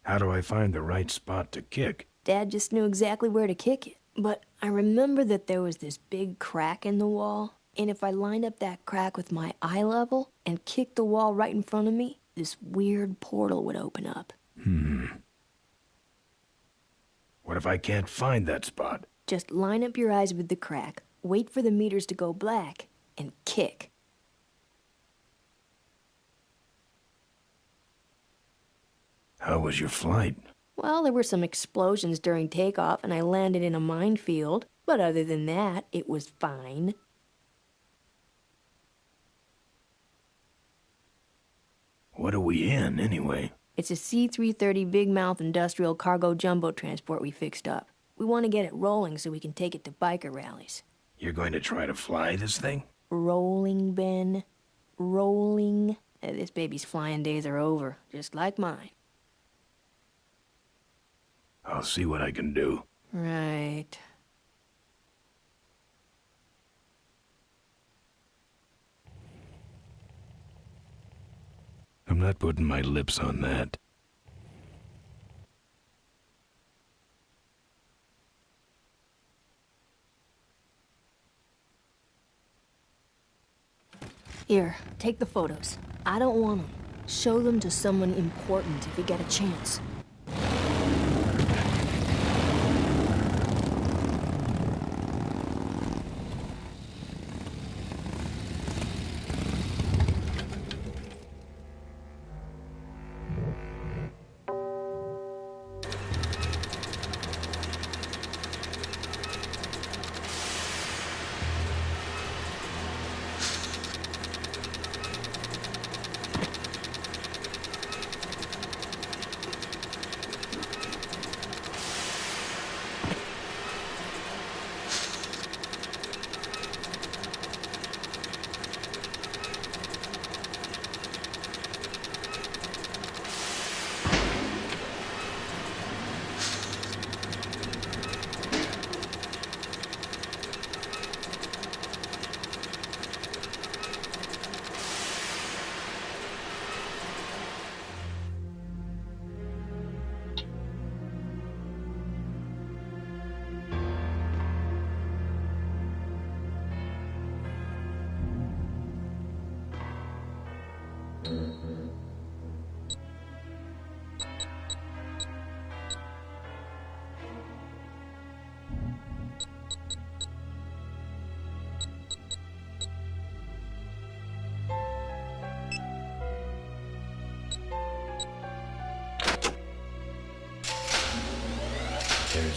How do I find the right spot to kick? Dad just knew exactly where to kick it. But I remember that there was this big crack in the wall, and if I lined up that crack with my eye level and kicked the wall right in front of me, this weird portal would open up. What if I can't find that spot? Just line up your eyes with the crack, wait for the meters to go black, and kick. How was your flight? Well, there were some explosions during takeoff, and I landed in a minefield. But other than that, it was fine. What are we in, anyway? It's a C-330 Big Mouth industrial cargo jumbo transport we fixed up. We want to get it rolling so we can take it to biker rallies. You're going to try to fly this thing? Rolling, Ben. Rolling. This baby's flying days are over, just like mine. I'll see what I can do. Right. I'm not putting my lips on that. Here, take the photos. I don't want them. Show them to someone important if you get a chance.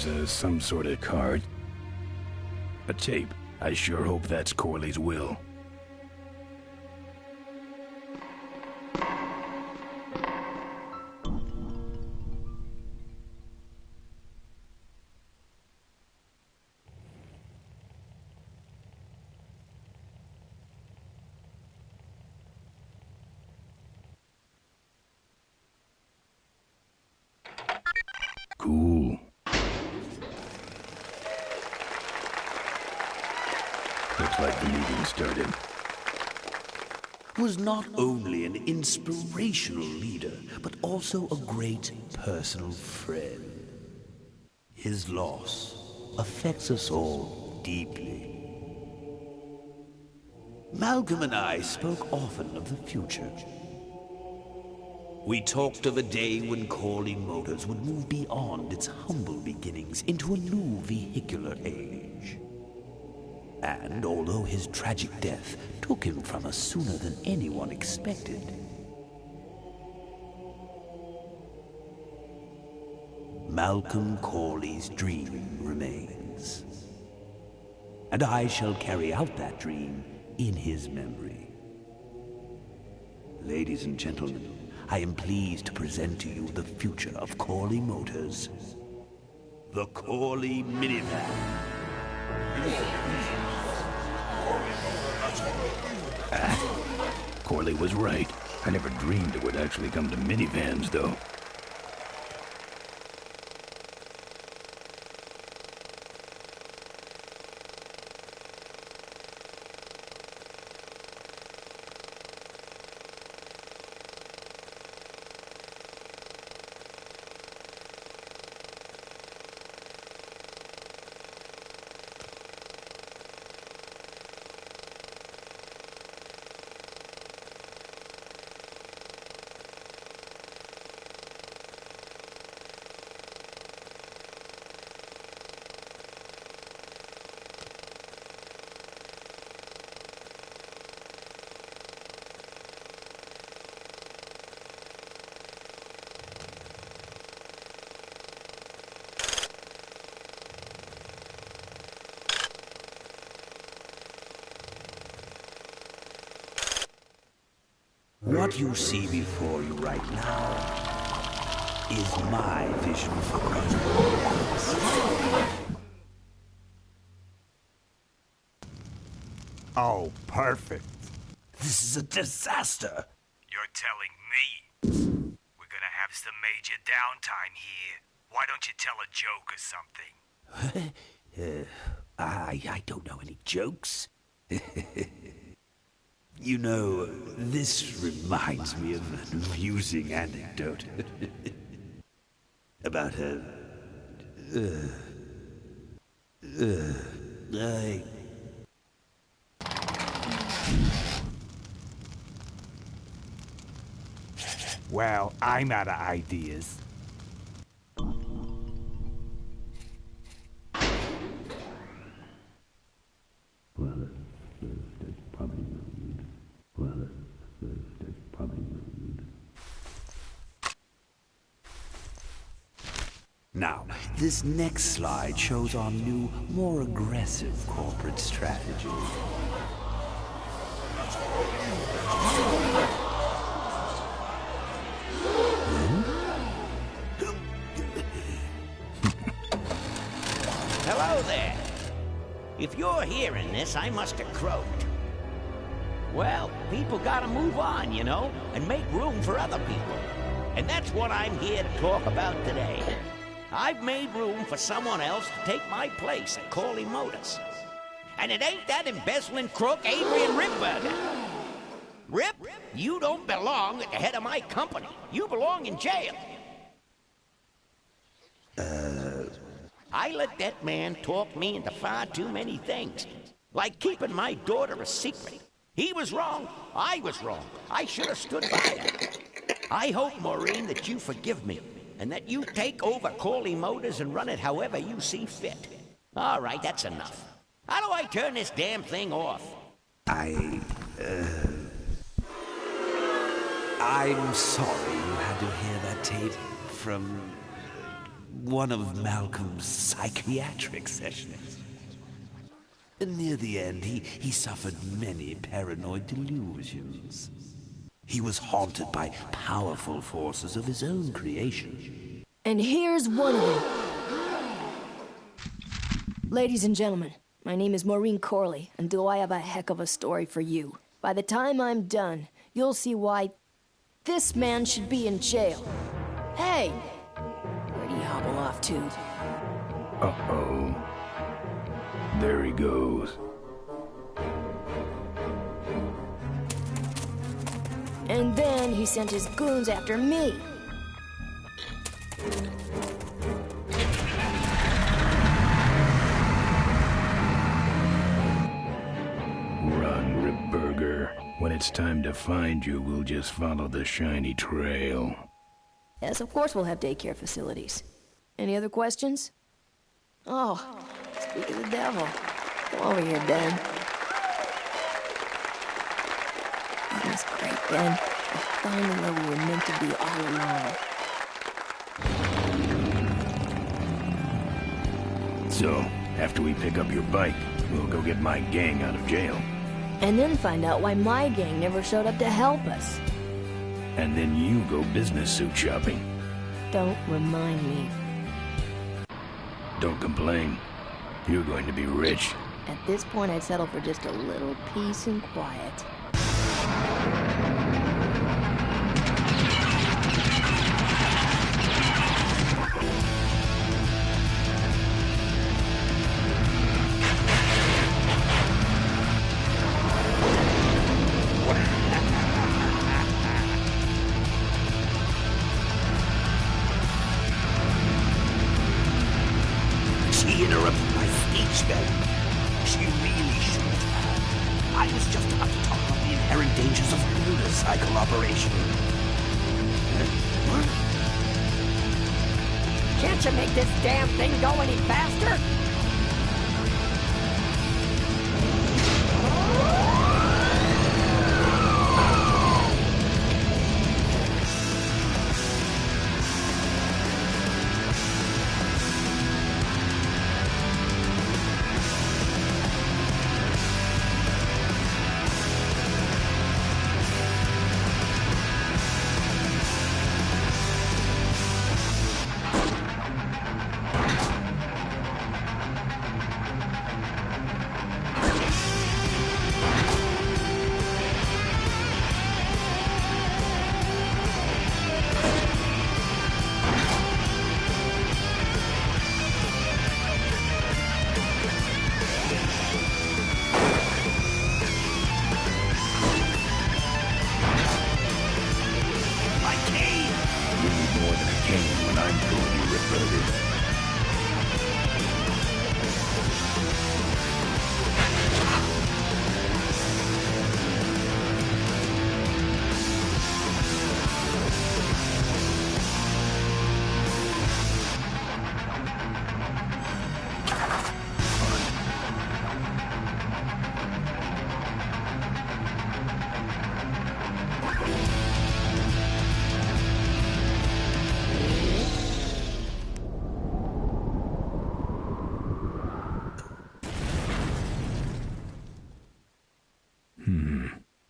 There's some sort of card. A tape. I sure hope that's Corley's will. Cool. Looks like the meeting started. Was not only an inspirational leader, but also a great personal friend. His loss affects us all deeply. Malcolm and I spoke often of the future. We talked of a day when Corley Motors would move beyond its humble beginnings into a new vehicular age. And although his tragic death took him from us sooner than anyone expected, Malcolm Corley's dream remains. And I shall carry out that dream in his memory. Ladies and gentlemen, I am pleased to present to you the future of Corley Motors. The Corley Minivan. Corley was right. I never dreamed it would actually come to minivans, though. What you see before you right now is my vision for progress. Oh, perfect. This is a disaster. You're telling me we're gonna have some major downtime here. Why don't you tell a joke or something? I don't know any jokes. You know, this reminds me of an amusing anecdote about Well, I'm out of ideas. Now, this next slide shows our new, more aggressive corporate strategy. Hello there. If you're hearing this, I must have croaked. Well, people gotta move on, you know, and make room for other people. And that's what I'm here to talk about today. I've made room for someone else to take my place at Corley Motors. And it ain't that embezzling crook Adrian Ripburger. Rip, you don't belong at the head of my company. You belong in jail. I let that man talk me into far too many things. Like keeping my daughter a secret. He was wrong. I was wrong. I should have stood by her. I hope, Maureen, that you forgive me, and that you take over Corley Motors and run it however you see fit. All right, that's enough. How do I turn this damn thing off? I'm sorry you had to hear that tape from one of Malcolm's psychiatric sessions. Near the end, he suffered many paranoid delusions. He was haunted by powerful forces of his own creation. And here's one of them. Ladies and gentlemen, my name is Maureen Corley, and do I have a heck of a story for you. By the time I'm done, you'll see why this man should be in jail. Hey! Where'd he hobble off to? Uh-oh. There he goes. And then he sent his goons after me. Run, Ripburger. When it's time to find you, we'll just follow the shiny trail. Yes, of course we'll have daycare facilities. Any other questions? Oh, speak of the devil. Come over here, Ben. That's great, Ben. I finally know we were meant to be all along. So, after we pick up your bike, we'll go get my gang out of jail. And then find out why my gang never showed up to help us. And then you go business suit shopping. Don't remind me. Don't complain. You're going to be rich. At this point, I'd settle for just a little peace and quiet. She interrupted my speech then. She really shouldn't have. I was just about to talk about the inherent dangers of motorcycle operation. Can't you make this damn thing go any faster?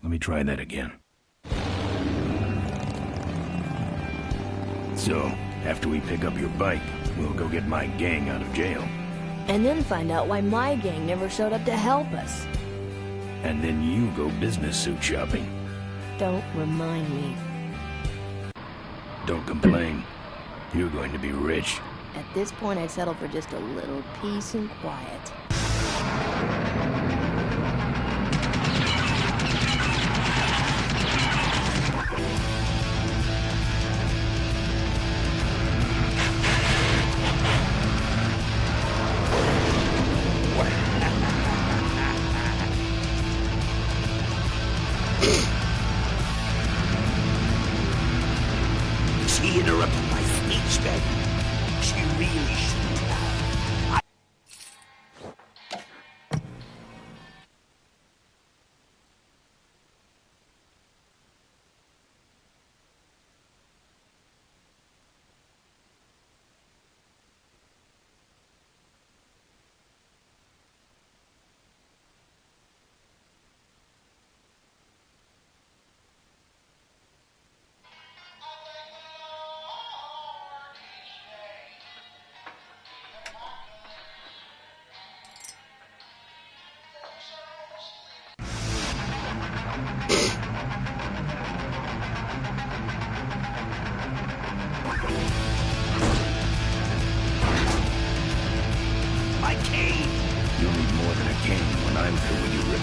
Let me try that again. So, after we pick up your bike, we'll go get my gang out of jail. And then find out why my gang never showed up to help us. And then you go business suit shopping. Don't remind me. Don't complain. You're going to be rich. At this point, I'd settle for just a little peace and quiet.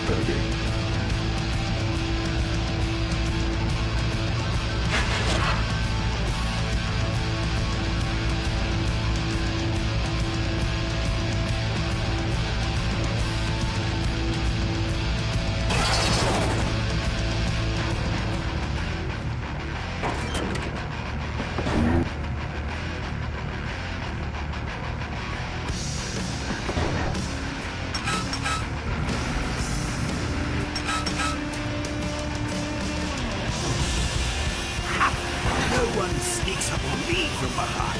Ripburger. Sneaks up on me from behind.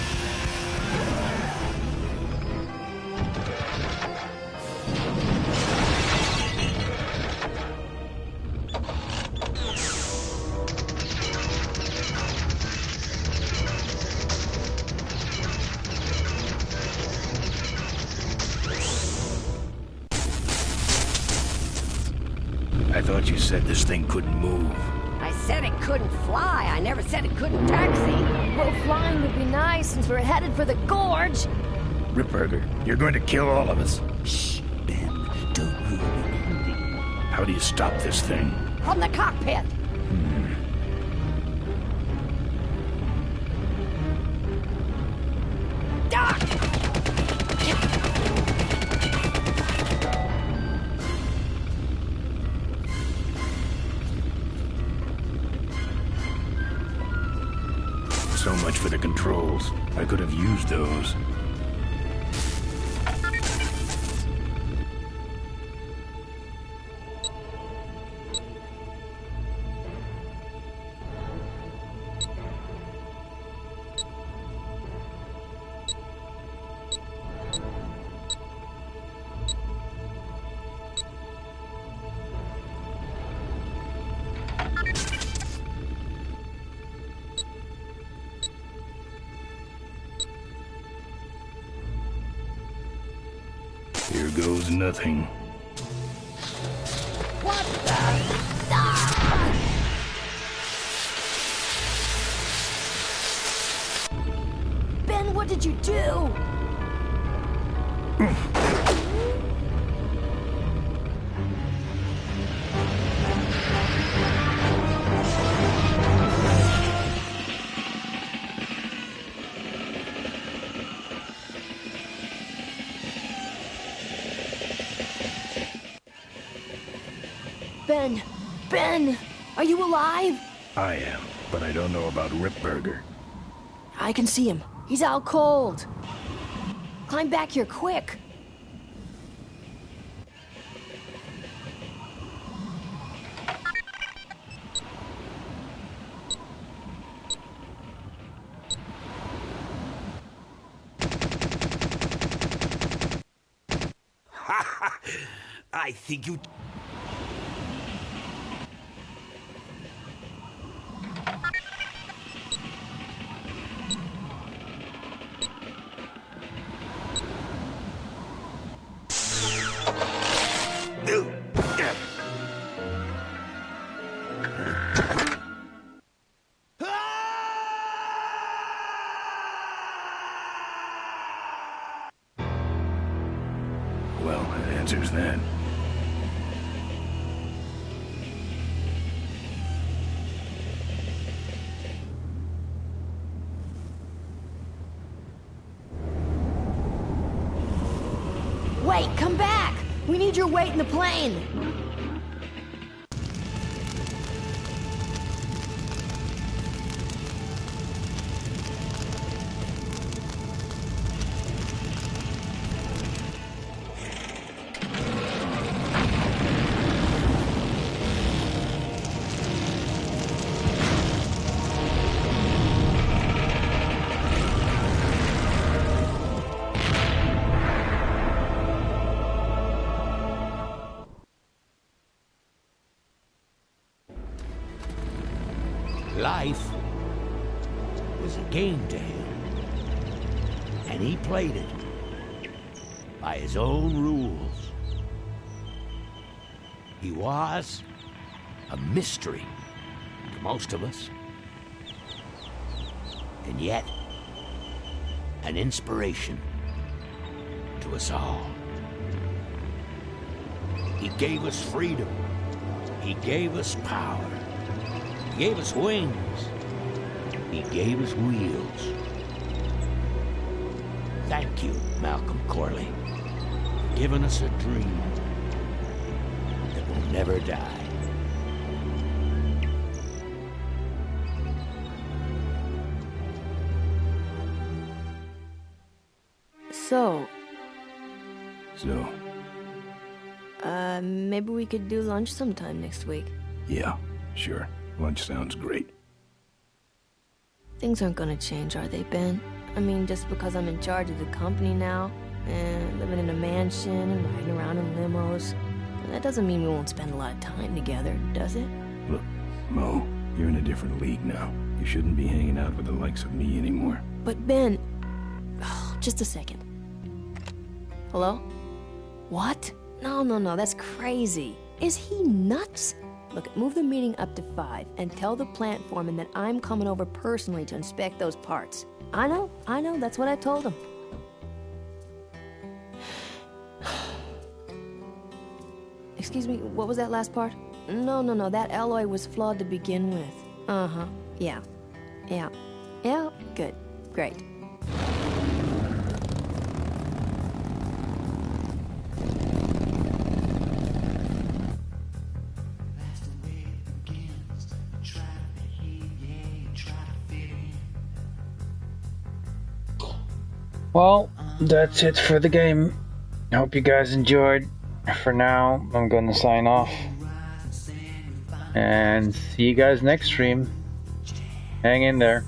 I thought you said this thing couldn't move. I said it couldn't fly. I never said it couldn't taxi. Well, flying would be nice since we're headed for the gorge. Ripburger, you're going to kill all of us. Shh, Ben. Don't ruin the ending. How do you stop this thing? From the cockpit. So much for the controls. I could have used those. Here goes nothing. What the? Ben, what did you do? Ben, are you alive? I am, but I don't know about Ripburger. I can see him. He's out cold. Climb back here quick. I think you... Well, that answers that. Wait, come back! We need your weight in the plane! Life was a game to him, and he played it by his own rules. He was a mystery to most of us, and yet an inspiration to us all. He gave us freedom. He gave us power. He gave us wings. He gave us wheels. Thank you, Malcolm Corley, for giving us a dream that will never die. So, maybe we could do lunch sometime next week. Yeah, sure. Lunch sounds great. Things aren't gonna change, are they, Ben? I mean, just because I'm in charge of the company now, and living in a mansion and riding around in limos, that doesn't mean we won't spend a lot of time together, does it? Look, Mo, you're in a different league now. You shouldn't be hanging out with the likes of me anymore. But Ben... Oh, just a second. Hello? What? No, that's crazy. Is he nuts? Look, move the meeting up to 5 and tell the plant foreman that I'm coming over personally to inspect those parts. I know, that's what I told him. Excuse me, what was that last part? No, that alloy was flawed to begin with. Uh-huh, yeah, good, great. Well, that's it for the game. I hope you guys enjoyed. For now, I'm going to sign off. And see you guys next stream. Hang in there.